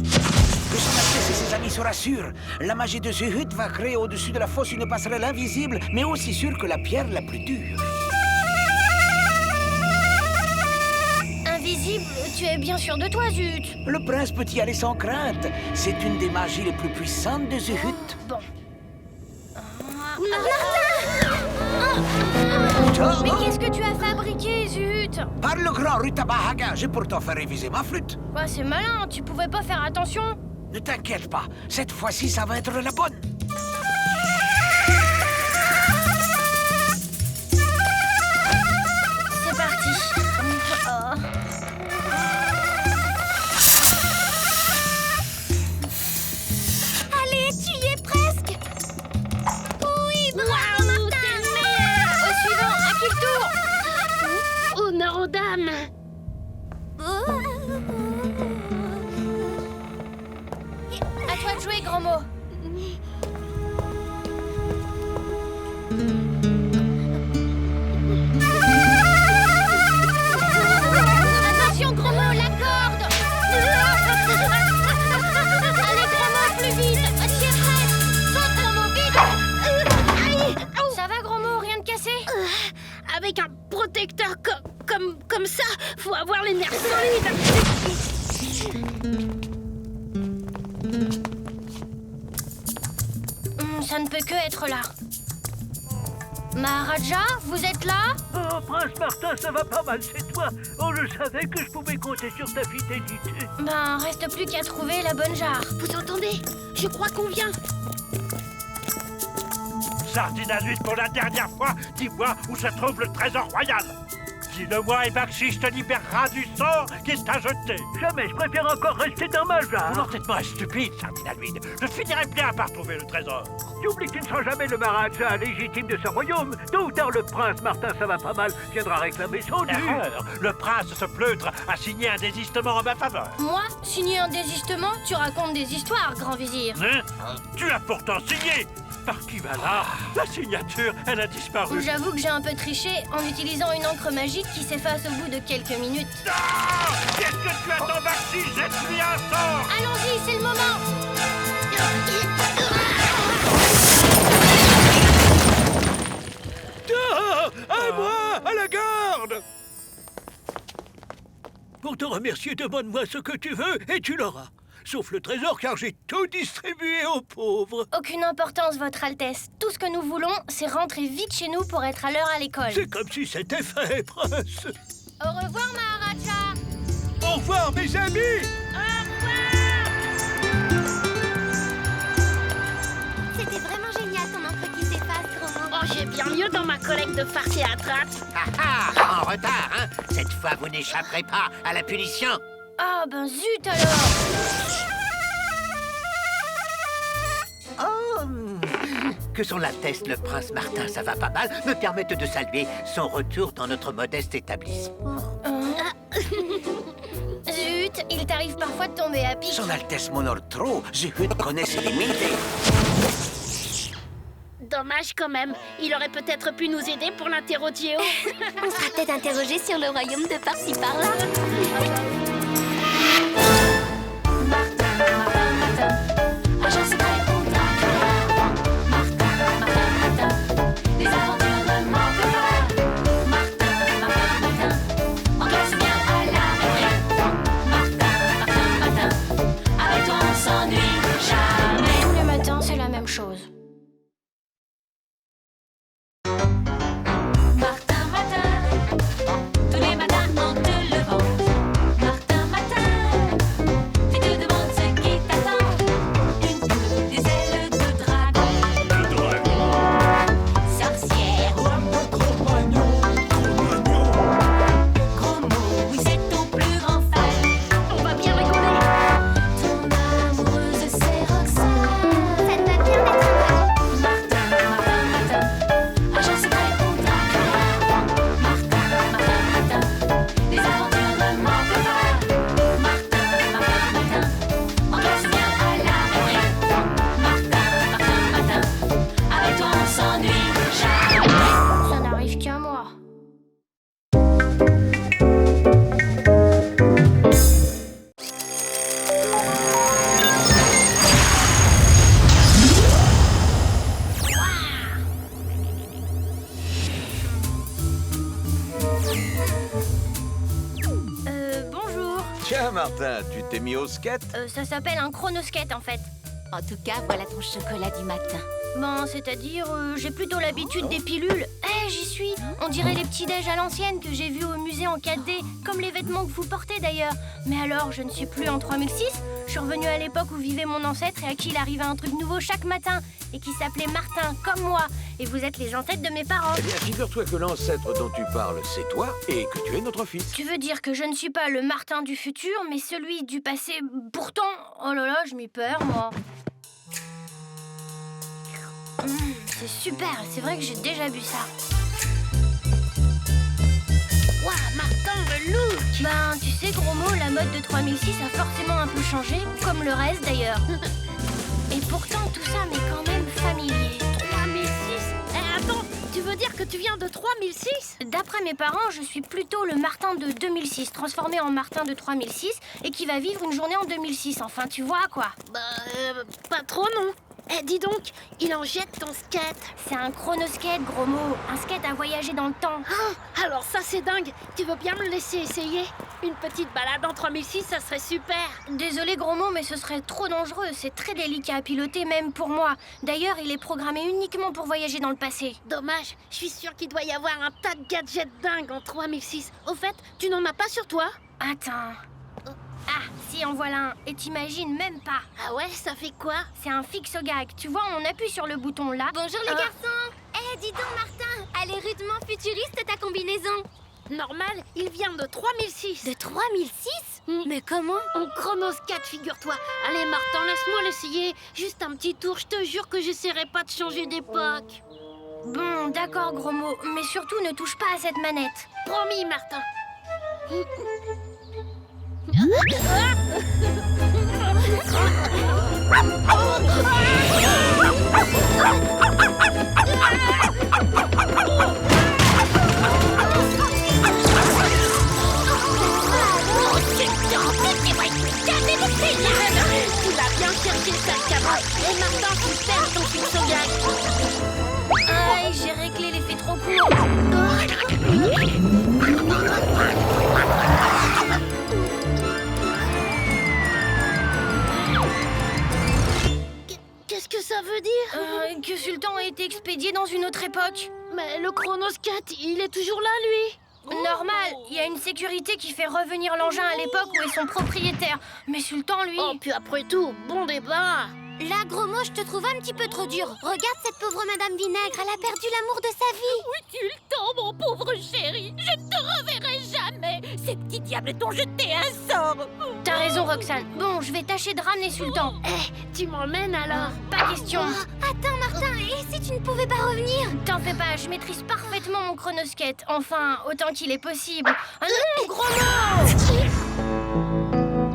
Que son Altesse et ses amis se rassurent. La magie de Zuhut va créer au-dessus de la fosse une passerelle invisible, mais aussi sûre que la pierre la plus dure. Invisible? Tu es bien sûr de toi, Zut. Le prince peut y aller sans crainte. C'est une des magies les plus puissantes de Zuhut. Bon. Mais qu'est-ce que tu as fabriqué, Zut? Par le grand Rutabahaga, j'ai pourtant fait réviser ma flûte. Quoi, c'est malin, tu pouvais pas faire attention? Ne t'inquiète pas, cette fois-ci, ça va être la bonne. C'est parti. Oh. Allez, tu y es presque. Oui, bravo, Waouh, Martin. t'es le meilleur! Au suivant, à qui le tour? Honneur aux dames! À toi de jouer, grand mot. Attention, gros mot, la corde. Allez, gros mot, plus vite. Tire, saute, gros mot, vite. Ça va, gros mot, rien de cassé? Avec un protecteur comme ça, faut avoir les nerfs solides! Ça ne peut que être là. Maharaja, vous êtes là? Oh, Prince Martin, ça va pas mal chez toi. Oh, je savais que je pouvais compter sur ta fidélité. Ben, reste plus qu'à trouver la bonne jarre. Vous entendez? Je crois qu'on vient! Sardine à l'huile pour la dernière fois, dis-moi où se trouve le trésor royal. Dis-le-moi et Bakshi te libérera du sort qu'il t'a jeté. Jamais, je préfère encore rester dans ma jarre. L'entêtement est stupide, Sardine à l'huile. Je finirai bien par trouver le trésor. Tu oublies que tu ne seras jamais le Maharaja légitime de ce royaume. Tôt ou tard, le prince Martin, ça va pas mal, viendra réclamer son dû. Erreur. Le prince se pleutre à signer un désistement en ma faveur. Moi, signer un désistement? Tu racontes des histoires, grand vizir. Hein? Tu as pourtant signé. Par qui va là? La signature, elle a disparu. J'avoue que j'ai un peu triché en utilisant une encre magique qui s'efface au bout de quelques minutes. Ah! Qu'est-ce que tu attends, Bakshi? Jette-lui un sort! Allons-y, c'est le moment. À moi! À la garde! Pour te remercier, demande-moi ce que tu veux et tu l'auras. sauf le trésor, car j'ai tout distribué aux pauvres. Aucune importance, Votre Altesse. Tout ce que nous voulons, c'est rentrer vite chez nous pour être à l'heure à l'école. C'est comme si c'était fait, Prince. Au revoir, Maharaja. Au revoir, mes amis. C'était vraiment génial ton encre qui s'efface, Gros Mot. Oh, j'ai bien mieux dans ma collecte de farces et attrapes. Ah ah, en retard, hein? Cette fois, vous n'échapperez pas à la punition. Ah, ben zut alors. Oh, que son Altesse le Prince Martin, ça va pas mal, me permettent de saluer son retour dans notre modeste établissement. Zut, il t'arrive parfois de tomber à pic. Son Altesse Monortro, Zuhut connaît ses limites. Dommage quand même. Il aurait peut-être pu nous aider pour l'interroger. On sera peut-être interrogé sur le royaume de par-ci par-là. Les aventures ne manquent pas. Martin, on doit se bien à la récré. Martin, avec toi on s'ennuie jamais. Tous les matins, c'est la même chose. Tous les matins en te levant. Martin, tu te demandes ce qui t'attend. Une coupe, des ailes de dragon. Le dragon. Sorcière, gros mot, oui c'est ton plus grand fan. On va bien rigoler. Ton amoureuse c'est Roxane. Ça te va bien d'être un Martin, agent secret pour Dracula. Martin, les aventures ne manquent pas. Martin, on doit se bien à la récré. Martin, avec toi on s'ennuie jamais. Ça n'arrive qu'à moi. Bonjour. Tiens, Martin, tu t'es mis au skate? Ça s'appelle un chronoskate en fait. En tout cas, voilà ton chocolat du matin. Bon, c'est-à-dire, j'ai plutôt l'habitude des pilules. J'y suis. On dirait les petits déj à l'ancienne que j'ai vus au musée en 4D, comme les vêtements que vous portez d'ailleurs. Mais alors, je ne suis plus en 3006. Je suis revenue à l'époque où vivait mon ancêtre et à qui il arrivait un truc nouveau chaque matin et qui s'appelait Martin, comme moi. Et vous êtes les ancêtres de mes parents. Eh bien, figure-toi que l'ancêtre dont tu parles, c'est toi et que tu es notre fils. Tu veux dire que je ne suis pas le Martin du futur, mais celui du passé. Pourtant, oh là là, je m'y perds, moi. C'est super, c'est vrai que j'ai déjà vu ça. Waouh, Martin, le look. Ben, tu sais, gros mot, la mode de 3006 a forcément un peu changé, comme le reste d'ailleurs. Et pourtant, tout ça m'est quand même familier. 3006. Attends, tu veux dire que tu viens de 3006? D'après mes parents, je suis plutôt le Martin de 2006, transformé en Martin de 3006, et qui va vivre une journée en 2006. Enfin, tu vois, quoi. Bah, pas trop, non. Dis donc, il en jette ton skate. C'est un chronoskate, gros mot. Un skate à voyager dans le temps. Ah, alors ça, c'est dingue. Tu veux bien me laisser essayer? Une petite balade en 3006, ça serait super. Désolé, gros mot, mais ce serait trop dangereux. C'est très délicat à piloter, même pour moi. D'ailleurs, il est programmé uniquement pour voyager dans le passé. Dommage, je suis sûre qu'il doit y avoir un tas de gadgets dingues en 3006. Au fait, tu n'en as pas sur toi? Attends. Ah, si, en voilà un. Et t'imagines même pas. Ah ouais, ça fait quoi? C'est un fixo-gag. Tu vois, on appuie sur le bouton là. Bonjour les garçons. Dis donc, Martin, elle est rudement futuriste ta combinaison. Normal, il vient de 3006. De 3006? Mais comment? En chronoskate, figure-toi. Allez, Martin, laisse-moi l'essayer. Juste un petit tour, je te jure que j'essaierai pas de changer d'époque. Bon, d'accord, gros mot. Mais surtout, ne touche pas à cette manette. Promis, Martin. Tu l'as bien cherché, sale cabra. Et Martin, tu perds ton fixo-gag. Aïe, j'ai réglé l'effet trop court. veux dire Que Sultan a été expédié dans une autre époque. Mais le chronoscat, il est toujours là, lui. Normal, il y a une sécurité qui fait revenir l'engin à l'époque où est son propriétaire. Mais Sultan, lui... Oh, puis après tout, bon débat. Là, gros mot, je te trouve un petit peu trop dur. Regarde cette pauvre Madame Vinaigre, elle a perdu l'amour de sa vie. Oui, Sultan, mon pauvre chéri, je ne te reverrai jamais. Ces petits diables t'ont jeté un sort. T'as raison, Roxane. Bon, je vais tâcher de ramener Sultan. Tu m'emmènes alors? Pas question. Attends, Martin, et si tu ne pouvais pas revenir? T'en fais pas, je maîtrise parfaitement mon chronosquette. Enfin, autant qu'il est possible. Ah non, gros mot!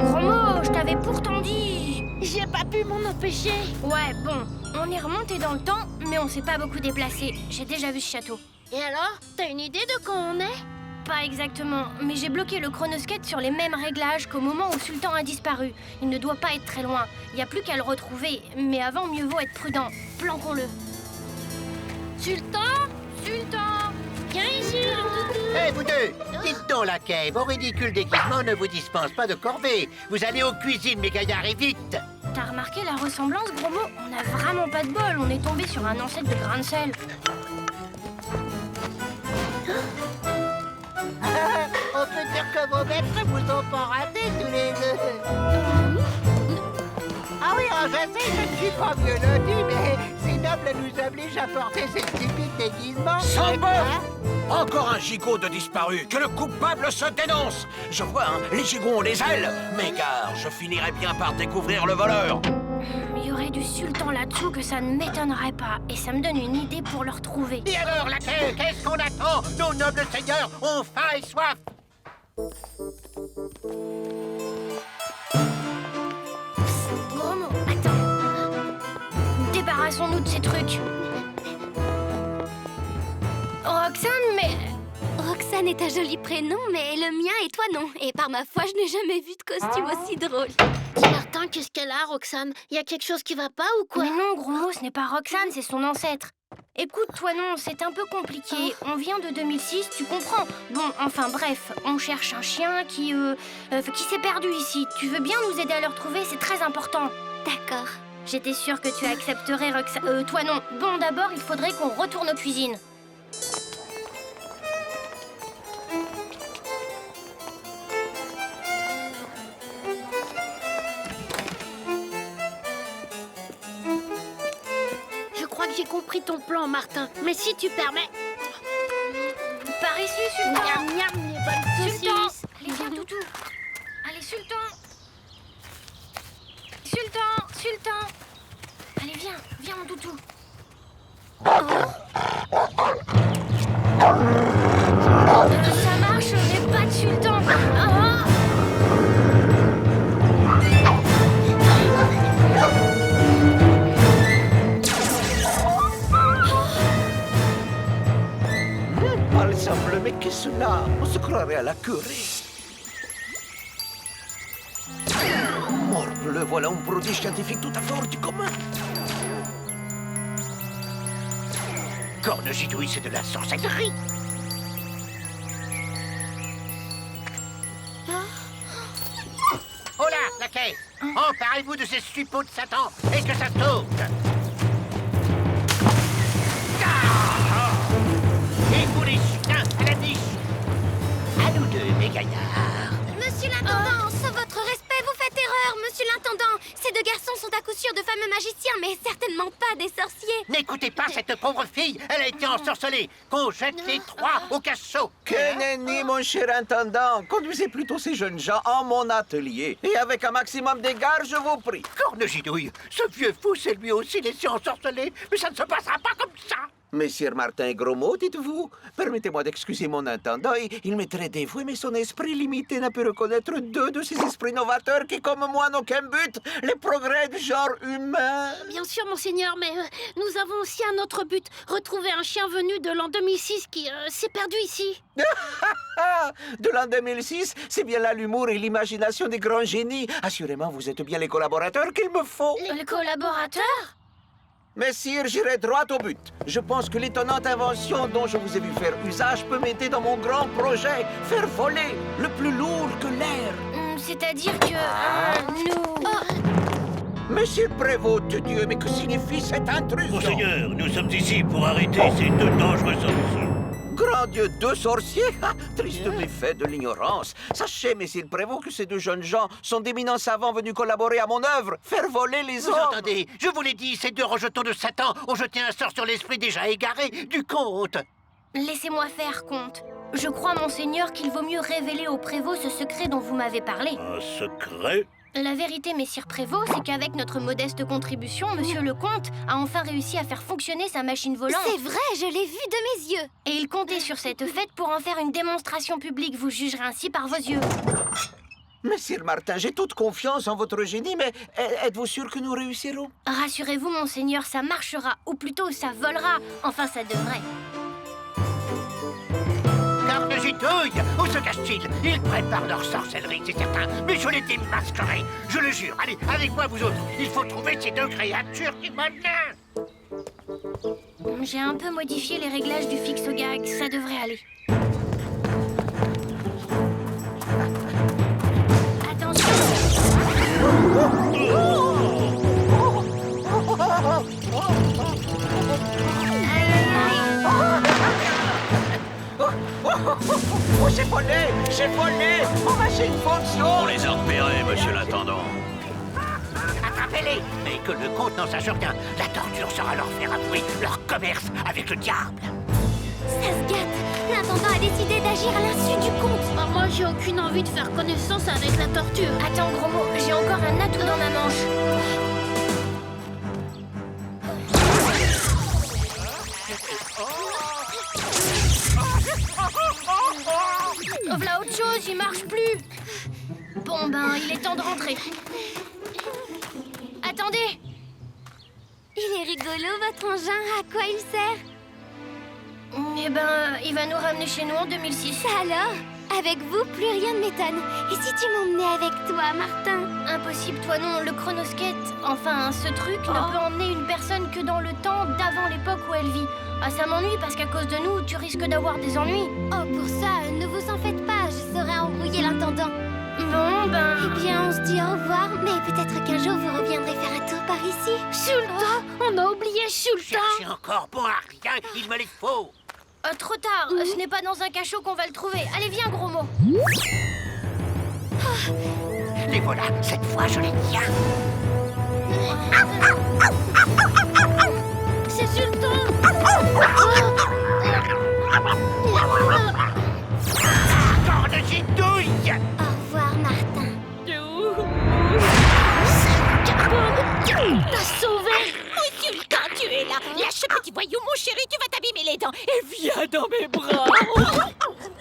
Gros mot, je t'avais pourtant dit. J'ai pas pu m'en empêcher. Ouais, bon, on est remonté dans le temps, mais on s'est pas beaucoup déplacé. J'ai déjà vu ce château. Et alors, t'as une idée de quand on est? Pas exactement, mais j'ai bloqué le chronosquette sur les mêmes réglages qu'au moment où Sultan a disparu. Il ne doit pas être très loin. Il n'y a plus qu'à le retrouver, mais avant, mieux vaut être prudent. Planquons-le. Sultan? Sultan! Viens ici. Hé, vous deux, dites donc la cave, vos ridicules déguisements ne vous dispensent pas de corvée. Vous allez aux cuisines, mes gaillards, et vite. T'as remarqué la ressemblance, gros mot? On a vraiment pas de bol, on est tombé sur un ancêtre de grain de sel. On peut dire que vos maîtres vous ont pas raté tous les deux. Ah oui, je sais, je ne suis pas mieux loti, mais ces nobles nous obligent à porter ces stupides déguisements. Sans bœuf! Encore un gigot de disparu. Que le coupable se dénonce. Je vois, hein, les gigots ont des ailes. Mais gare, je finirai bien par découvrir le voleur. Il y aurait du Sultan là-dessous que ça ne m'étonnerait pas. Et ça me donne une idée pour le retrouver. Et alors, la cave, qu'est-ce qu'on attend? Nos nobles seigneurs ont faim et soif. Gros mot, attends. Débarrassons-nous de ces trucs. Roxane, mais... Roxane est un joli prénom, mais le mien et toi non. Et par ma foi, je n'ai jamais vu de costume aussi drôle. Dis Martin, qu'est-ce qu'elle a, Roxane? Il y a quelque chose qui va pas ou quoi? Mais non, gros mot, ce n'est pas Roxane, c'est son ancêtre. Écoute, toi non, c'est un peu compliqué. On vient de 2006, tu comprends. Bon, enfin bref, on cherche un chien qui s'est perdu ici. Tu veux bien nous aider à le retrouver? C'est très important. D'accord. J'étais sûre que tu accepterais, Roxane. Toi non. Bon, d'abord, il faudrait qu'on retourne aux cuisines. Je crois que j'ai compris ton plan, Martin. Mais si tu permets... Par ici, Sultan. Miam, miam, les bonnes Sultan. saucisses. Allez, viens, toutou. Allez, Sultan. Sultan, Sultan. Allez, viens, viens, mon toutou. Ça marche, mais pas de Sultan. Ensemble, mais qu'est-ce que cela? On se croirait à la curée. Morbleu, voilà un produit scientifique tout à fait hors du commun. Corne-gidouille, c'est de la sorcellerie. Oh là, la caisse! Emparez-vous de ces suppôts de Satan et que ça saute! Et vous les chiens, à la niche! À nous deux, mes gaillards! Monsieur l'intendant, sauf votre respect, vous faites erreur, monsieur l'intendant. Ces deux garçons sont à coup sûr de fameux magiciens, mais certainement pas des sorciers. N'écoutez pas cette pauvre fille, elle a été ensorcelée. Qu'on jette les trois au cachot. Que nenni, mon cher intendant. Conduisez plutôt ces jeunes gens en mon atelier. Et avec un maximum d'égard, je vous prie. Corne-gidouille, ce vieux fou s'est lui aussi laissé ensorceler, mais ça ne se passera pas comme ça. Messire Martin et Gros Mot, dites-vous? Permettez-moi d'excuser mon intendant. Il m'est très dévoué, mais son esprit limité n'a pu reconnaître deux de ces esprits novateurs qui, comme moi, n'ont qu'un but, les progrès du genre humain. Bien sûr, monseigneur, mais nous avons aussi un autre but. Retrouver un chien venu de l'an 2006 qui s'est perdu ici. De l'an 2006, c'est bien là l'humour et l'imagination des grands génies. Assurément, vous êtes bien les collaborateurs qu'il me faut. Les collaborateurs? Messire, j'irai droit au but. Je pense que l'étonnante invention dont je vous ai vu faire usage peut m'aider dans mon grand projet, faire voler le plus lourd que l'air. C'est-à-dire que nous... Monsieur le prévôt de Dieu, mais que signifie cette intrusion? Monseigneur, nous sommes ici pour arrêter ces deux dangereux sorciers. Grand Dieu, deux sorciers? Ah, triste méfait de l'ignorance. Sachez, messieurs le prévôt, que ces deux jeunes gens sont d'éminents savants venus collaborer à mon œuvre, faire voler les Vous hommes. entendez? Je vous l'ai dit, ces deux rejetons de Satan ont jeté un sort sur l'esprit déjà égaré du comte. Laissez-moi faire, comte. Je crois, monseigneur, qu'il vaut mieux révéler au prévôt ce secret dont vous m'avez parlé. Un secret? La vérité, messire prévôt, c'est qu'avec notre modeste contribution, monsieur le comte a enfin réussi à faire fonctionner sa machine volante. C'est vrai, je l'ai vu de mes yeux. Et il comptait sur cette fête pour en faire une démonstration publique. Vous jugerez ainsi par vos yeux. Messire Martin, j'ai toute confiance en votre génie, mais êtes-vous sûr que nous réussirons? Rassurez-vous, monseigneur, ça marchera. Ou plutôt, ça volera. Enfin, ça devrait. Garde Gitouille, où se cache-t-il? Ils préparent leur sorcellerie, c'est certain. Mais je les démasquerai, je le jure. Allez, avec moi, vous autres. Il faut trouver ces deux créatures qui menacent. J'ai un peu modifié les réglages du fixe gag. Ça devrait aller. Attention! Oh, j'ai volé! Oh, machine fonction! On les a repérés, monsieur l'intendant. Attrapez-les, mais que le comte n'en sache rien. La torture sera leur faire avouer leur commerce avec le diable. Ça se gâte. L'intendant a décidé d'agir à l'insu du comte. Oh, moi, j'ai aucune envie de faire connaissance avec la torture. Attends, gros mot, j'ai encore un atout dans ma manche. Voilà autre chose, il marche plus. Bon ben, il est temps de rentrer. Attendez. Il est rigolo, votre engin. À quoi il sert? Eh ben, il va nous ramener chez nous en 2006. Ça alors? Avec vous, plus rien ne m'étonne. Et si tu m'emmenais avec toi, Martin? Impossible, toi non, le chronoskate, enfin, ce truc ne peut emmener une personne que dans le temps d'avant l'époque où elle vit. Ah, ça m'ennuie parce qu'à cause de nous, tu risques d'avoir des ennuis. Oh, pour ça, ne vous en faites pas, je saurais embrouiller l'intendant. Bon, ben... Eh bien, on se dit au revoir, mais peut-être qu'un jour vous reviendrez faire un tour par ici. Sultan, on a oublié Sultan. Cherchez encore bon à rien, il me les faut. trop tard, ce n'est pas dans un cachot qu'on va le trouver. Allez, viens, gros mot. Les voilà, cette fois je les tiens. C'est Sultan. Corne gitouille. Au revoir, Martin. T'as sauvé. Oh, Sultan, tu es là. Lâche ce petit voyou, mon chéri, tu vas t'abîmer les dents. Et viens dans mes bras.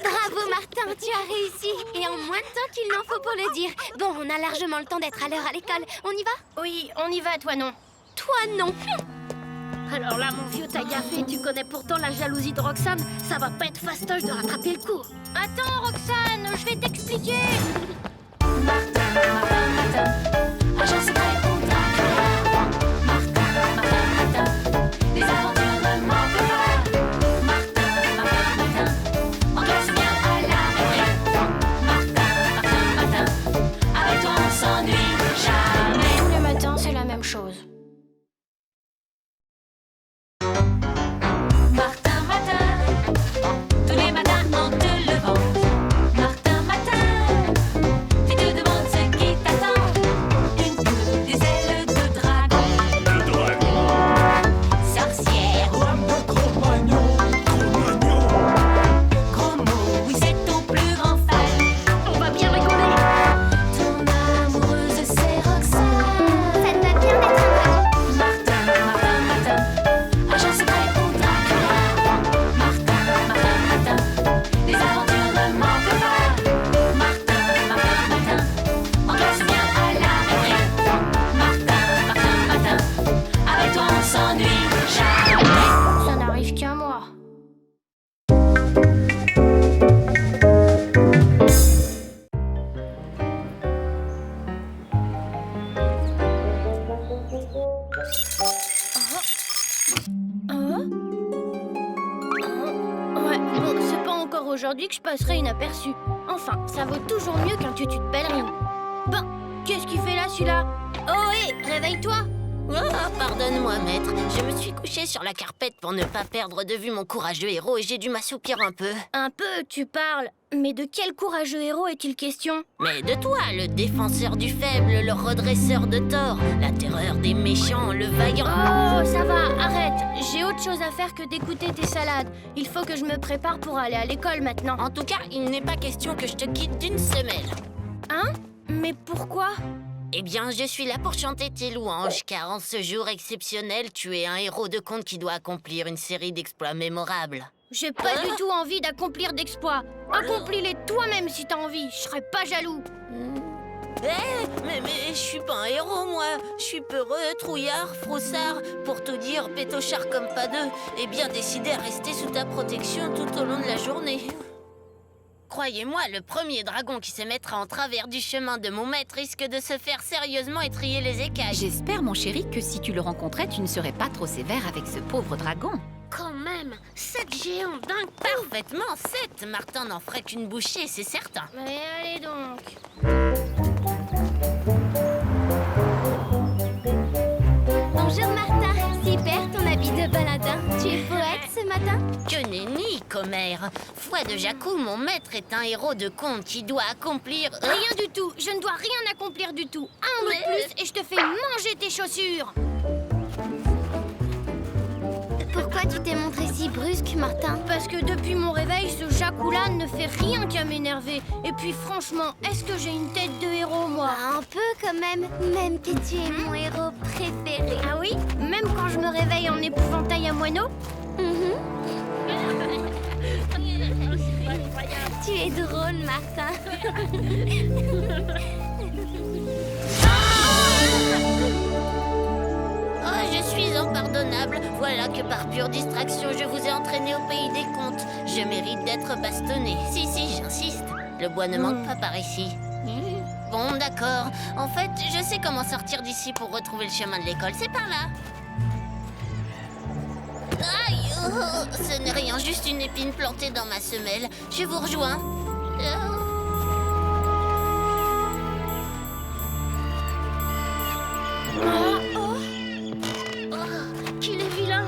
Bravo, Martin, tu as réussi. Et en moins de temps qu'il n'en faut pour le dire. Bon, on a largement le temps d'être à l'heure à l'école. On y va? Oui, on y va, toi non. Toi non. Alors là, mon vieux, t'as gaffé. Tu connais pourtant la jalousie de Roxane. Ça va pas être fastoche de rattraper le coup. Attends, Roxane, je vais t'expliquer. Martin, Martin, Martin, agent secret pour Dracula. Martin, Martin, Martin, les aventures ne manquent pas. Martin, Martin, Martin, on reste bien à la retraite. Martin, Martin, Martin, avec toi on s'ennuie jamais. Tous les matins, c'est la même chose. Martin, Martin, tous les matins en te levant. Martin, Martin, tu te demandes ce qui t'attend. Une queue, des ailes de dragon. Le dragon. Sorcière, gros mot, oui c'est ton plus grand fan. On va bien rigoler. Ton amoureuse c'est Roxane. Ça te va bien d'être un dragon. Martin, Martin, Martin, agent secret pour Dracula. Martin, Martin, Martin, les aventures ne manquent pas. Martin, Martin, Martin, on reste bien à la retraite. Martin, Martin, Martin, avec toi on s'ennuie jamais. Ça n'arrive qu'à moi. Ouais, bon, c'est pas encore aujourd'hui que je passerai inaperçu. Enfin, ça vaut toujours mieux qu'un tutu de pèlerine. Ben, qu'est-ce qu'il fait là, celui-là? Oh, hé, réveille-toi. Oh, pardonne-moi, maître. Je me suis couché sur la carpette pour ne pas perdre de vue mon courageux héros et j'ai dû m'assoupir un peu. Un peu, tu parles. Mais de quel courageux héros est-il question? Mais de toi, le défenseur du faible, le redresseur de tort, la terreur des méchants, le vaillant... Oh, ça va, arrête. J'ai autre chose à faire que d'écouter tes salades. Il faut que je me prépare pour aller à l'école maintenant. En tout cas, il n'est pas question que je te quitte d'une semelle. Hein? Mais pourquoi? Eh bien, je suis là pour chanter tes louanges, car en ce jour exceptionnel, tu es un héros de conte qui doit accomplir une série d'exploits mémorables. J'ai pas du tout envie d'accomplir d'exploits. Accomplis-les toi-même si t'as envie, je serais pas jaloux. Mais je suis pas un héros, moi. Je suis peureux, trouillard, froussard, pour tout dire, pétochard comme pas deux, et bien décidé à rester sous ta protection tout au long de la journée. Croyez-moi, le premier dragon qui se mettra en travers du chemin de mon maître risque de se faire sérieusement étriller les écailles. J'espère, mon chéri, que si tu le rencontrais, tu ne serais pas trop sévère avec ce pauvre dragon. Quand même, 7 géants dingues. Parfaitement, 7. Martin n'en ferait qu'une bouchée, c'est certain. Mais allez donc. Bonjour Martin, super ton habit de baladin. Tu es poète ce matin? Que nenni, commère. Foi de Jacou, mon maître est un héros de conte qui doit accomplir... Rien du tout, je ne dois rien accomplir du tout. Un mot de plus et je te fais manger tes chaussures. Pourquoi tu t'es montré si brusque, Martin? Parce que depuis mon réveil, ce Jacou-là ne fait rien qu'à m'énerver. Et puis franchement, est-ce que j'ai une tête de héros, moi? Un peu quand même, même que tu es mon héros préféré. Ah oui? Même quand je me réveille en épouvantail à moineau? Tu es drôle, Martin. Oh, je suis impardonnable. Voilà que par pure distraction, je vous ai entraîné au pays des contes. Je mérite d'être bastonné. Si, j'insiste. Le bois ne manque pas par ici. Bon, d'accord. En fait, je sais comment sortir d'ici pour retrouver le chemin de l'école. C'est par là. Aïe, oh, ce n'est rien, juste une épine plantée dans ma semelle. Je vous rejoins. Qu'il est vilain.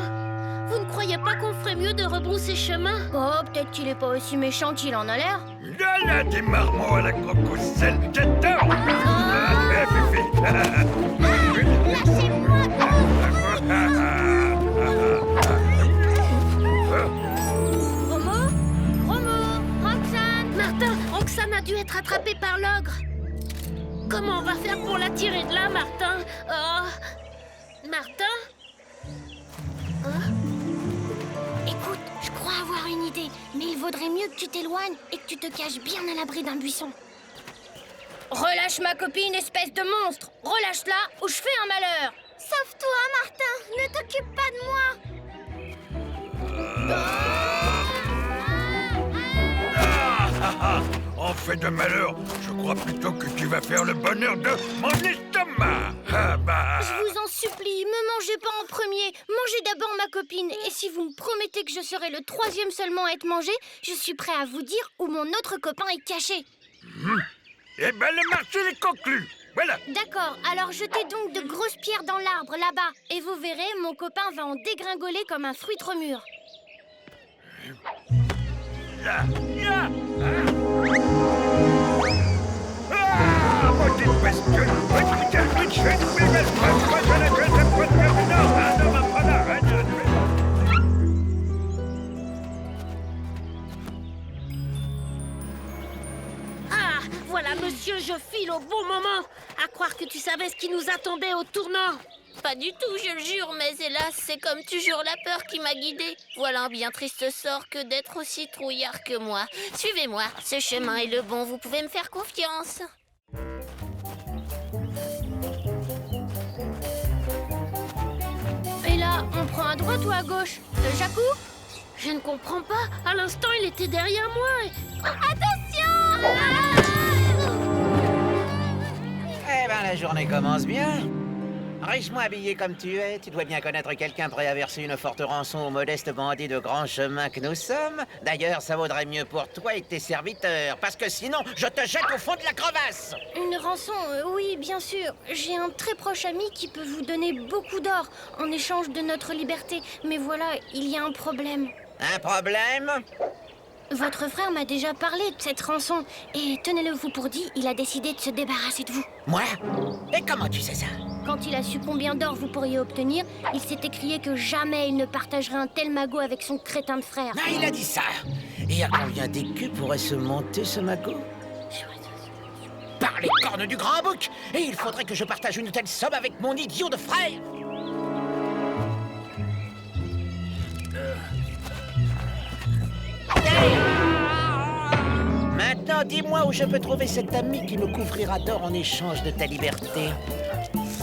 Vous ne croyez pas qu'on ferait mieux de rebrousser chemin? Oh, peut-être qu'il est pas aussi méchant qu'il en a l'air. Il y a là des marmots à la crocoselle. J'adore. Roxane! Martin, Roxane a dû être attrapée par l'ogre. Comment on va faire pour la tirer de là, Martin? Oh. Martin? Écoute, je crois avoir une idée, mais il vaudrait mieux que tu t'éloignes et que tu te caches bien à l'abri d'un buisson. Relâche ma copine, espèce de monstre! Relâche-la ou je fais un malheur! Sauve-toi, Martin. Ne t'occupe pas de moi. En fait de malheur, je crois plutôt que tu vas faire le bonheur de mon estomac. Ah bah... Je vous en supplie, me mangez pas en premier. Mangez d'abord ma copine. Et si vous me promettez que je serai le 3e seulement à être mangé, je suis prêt à vous dire où mon autre copain est caché. Eh ben, le marché est conclu. Voilà. D'accord, alors jetez donc de grosses pierres dans l'arbre, là-bas. Et vous verrez, mon copain va en dégringoler comme un fruit trop mûr. Là, là. Ah, maudite bestiole. Ah, voilà, monsieur, je file au bon moment. À croire que tu savais ce qui nous attendait au tournant. Pas du tout, je le jure, mais hélas, c'est comme toujours la peur qui m'a guidée. Voilà un bien triste sort que d'être aussi trouillard que moi. Suivez-moi, ce chemin est le bon, vous pouvez me faire confiance. Et là, on prend à droite ou à gauche? Jacou? Je ne comprends pas, à l'instant il était derrière moi et... Attention! Eh ben, la journée commence bien. Richement habillé comme tu es, tu dois bien connaître quelqu'un prêt à verser une forte rançon aux modestes bandits de grand chemin que nous sommes. D'ailleurs, ça vaudrait mieux pour toi et tes serviteurs, parce que sinon, je te jette au fond de la crevasse. Une rançon, oui, bien sûr. J'ai un très proche ami qui peut vous donner beaucoup d'or en échange de notre liberté. Mais voilà, il y a un problème. Un problème? Votre frère m'a déjà parlé de cette rançon. Et tenez-le vous pour dit, il a décidé de se débarrasser de vous. Moi? Et comment tu sais ça? Quand il a su combien d'or vous pourriez obtenir, il s'est écrié que jamais il ne partagerait un tel magot avec son crétin de frère. Ah, il a dit ça. Et à combien d'écus pourrait se monter ce magot? Par les cornes du grand bouc! Et il faudrait que je partage une telle somme avec mon idiot de frère! Maintenant, dis-moi où je peux trouver cet ami qui me couvrira d'or en échange de ta liberté.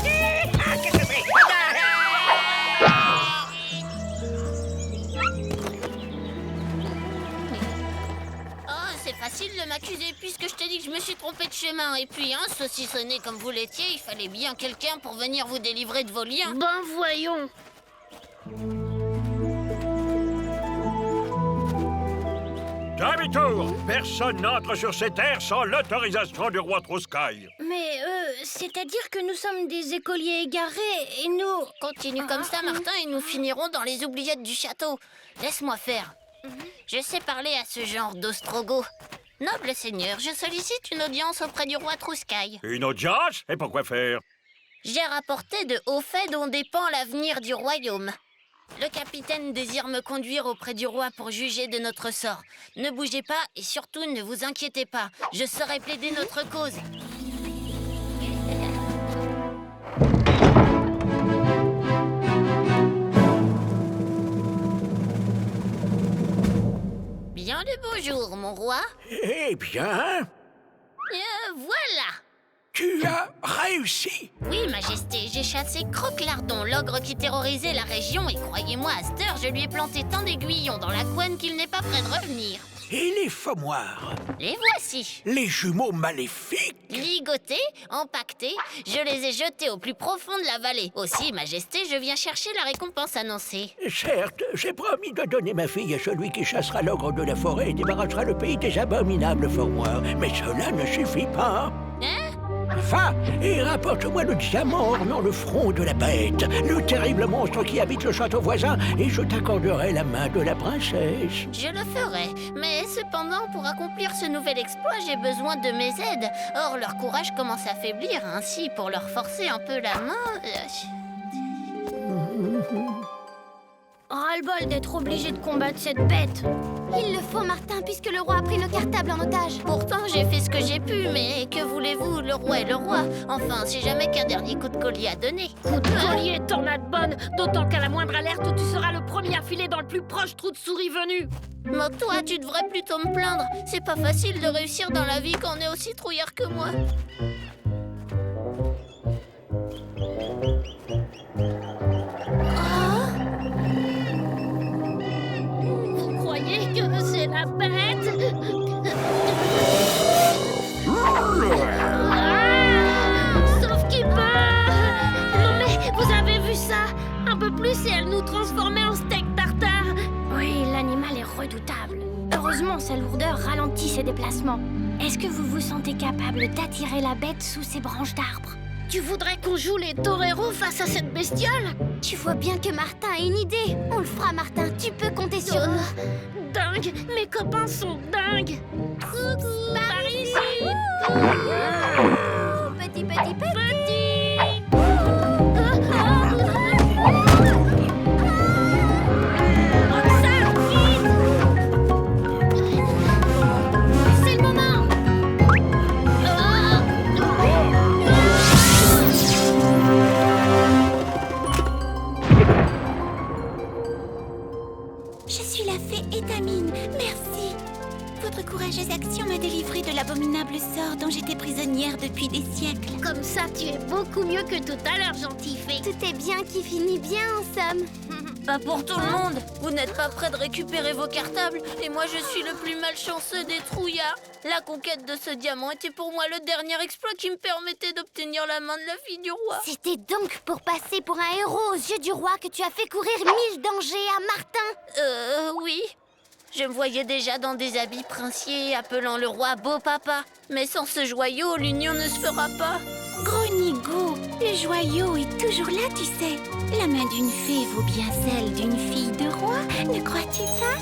Qu'est-ce que c'est? Oh, c'est facile de m'accuser puisque je t'ai dit que je me suis trompé de chemin. Et puis, hein, saucissonné comme vous l'étiez, il fallait bien quelqu'un pour venir vous délivrer de vos liens. Ben voyons. Demi-tour! Personne n'entre sur ces terres sans l'autorisation du roi Trouskaï. Mais, c'est-à-dire que nous sommes des écoliers égarés et nous... Continue comme ça, Martin, et nous finirons dans les oubliettes du château. Laisse-moi faire. Je sais parler à ce genre d'ostrogoth. Noble seigneur, je sollicite une audience auprès du roi Trouskaï. Une audience? Et pourquoi faire? J'ai rapporté de hauts faits dont dépend l'avenir du royaume. Le capitaine désire me conduire auprès du roi pour juger de notre sort. Ne bougez pas et surtout ne vous inquiétez pas. Je saurai plaider notre cause. Bien le bonjour, mon roi. Eh bien, Voilà. tu as réussi. Oui, Majesté, j'ai chassé Croque-Lardon, l'ogre qui terrorisait la région, et croyez-moi, à cette heure, je lui ai planté tant d'aiguillons dans la couenne qu'il n'est pas prêt de revenir. Et les fommoirs, Les voici. les jumeaux maléfiques. Ligotés, empaquetés, je les ai jetés au plus profond de la vallée. Aussi, Majesté, je viens chercher la récompense annoncée. Certes, j'ai promis de donner ma fille à celui qui chassera l'ogre de la forêt et débarrassera le pays des abominables fommoirs. Mais cela ne suffit pas. Hein? Va et rapporte-moi le diamant ornant le front de la bête, le terrible monstre qui habite le château voisin, et je t'accorderai la main de la princesse. Je le ferai, mais cependant, pour accomplir ce nouvel exploit, j'ai besoin de mes aides. Or, leur courage commence à faiblir, ainsi, pour leur forcer un peu la main... Ras-le-bol d'être obligé de combattre cette bête. Il le faut, Martin, puisque le roi a pris le cartable en otage. Pourtant, j'ai fait ce que j'ai pu, mais que voulez-vous, le roi est le roi. Enfin, si jamais qu'un dernier coup de collier à donner. Coup de collier, tornade bonne. D'autant qu'à la moindre alerte, tu seras le premier à filer dans le plus proche trou de souris venu. Moque-toi, tu devrais plutôt me plaindre. C'est pas facile de réussir dans la vie quand on est aussi trouillard que moi. Vous croyez que c'est la bête? Sauf qu'il peut. Non mais, vous avez vu ça? Un peu plus et elle nous transformait en steak tartare. Oui, l'animal est redoutable. Heureusement, sa lourdeur ralentit ses déplacements. Est-ce que vous vous sentez capable d'attirer la bête sous ses branches d'arbres? Tu voudrais qu'on joue les toreros face à cette bestiole? Tu vois bien que Martin a une idée. On le fera, Martin. Tu peux compter sur nous. Dingue! Mes copains sont dingues! Coucou! Par ici! Petit, petit, petit. C'est le moment! Je suis la fée Étamine, merci. Votre courageuse action m'a délivré de l'abominable sort dont dont j'étais prisonnière depuis des siècles. Comme ça, tu es beaucoup mieux que tout à l'heure, gentil fée. Tout est bien qui finit bien, en somme. Pas pour tout le monde. Vous n'êtes pas prêts de récupérer vos cartables et moi je suis le plus malchanceux des trouillards. La conquête de ce diamant était pour moi le dernier exploit qui me permettait d'obtenir la main de la fille du roi. C'était donc pour passer pour un héros aux yeux du roi que tu as fait courir 1000 dangers à Martin. Oui. Je me voyais déjà dans des habits princiers appelant le roi beau papa. Mais sans ce joyau, l'union ne se fera pas. Gros Nigo, le joyau est toujours là, tu sais. La main d'une fée vaut bien celle d'une fille de roi, ne crois-tu pas?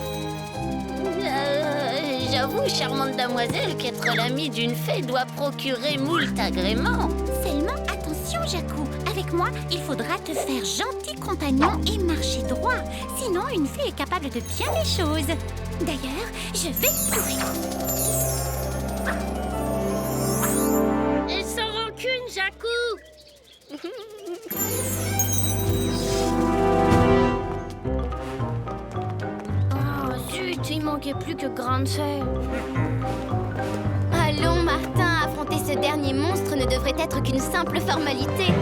J'avoue, charmante damoiselle, qu'être l'amie d'une fée doit procurer moult agréments. Seulement attention, Jacou. Avec moi, il faudra te faire gentil compagnon et marcher droit. Sinon, une fée est capable de bien des choses. D'ailleurs, je vais te prouver. Et sans rancune, Jacou. Oh, zut, il manquait plus que grande sœur. Allons, Martin, affronter ce dernier monstre ne devrait être qu'une simple formalité.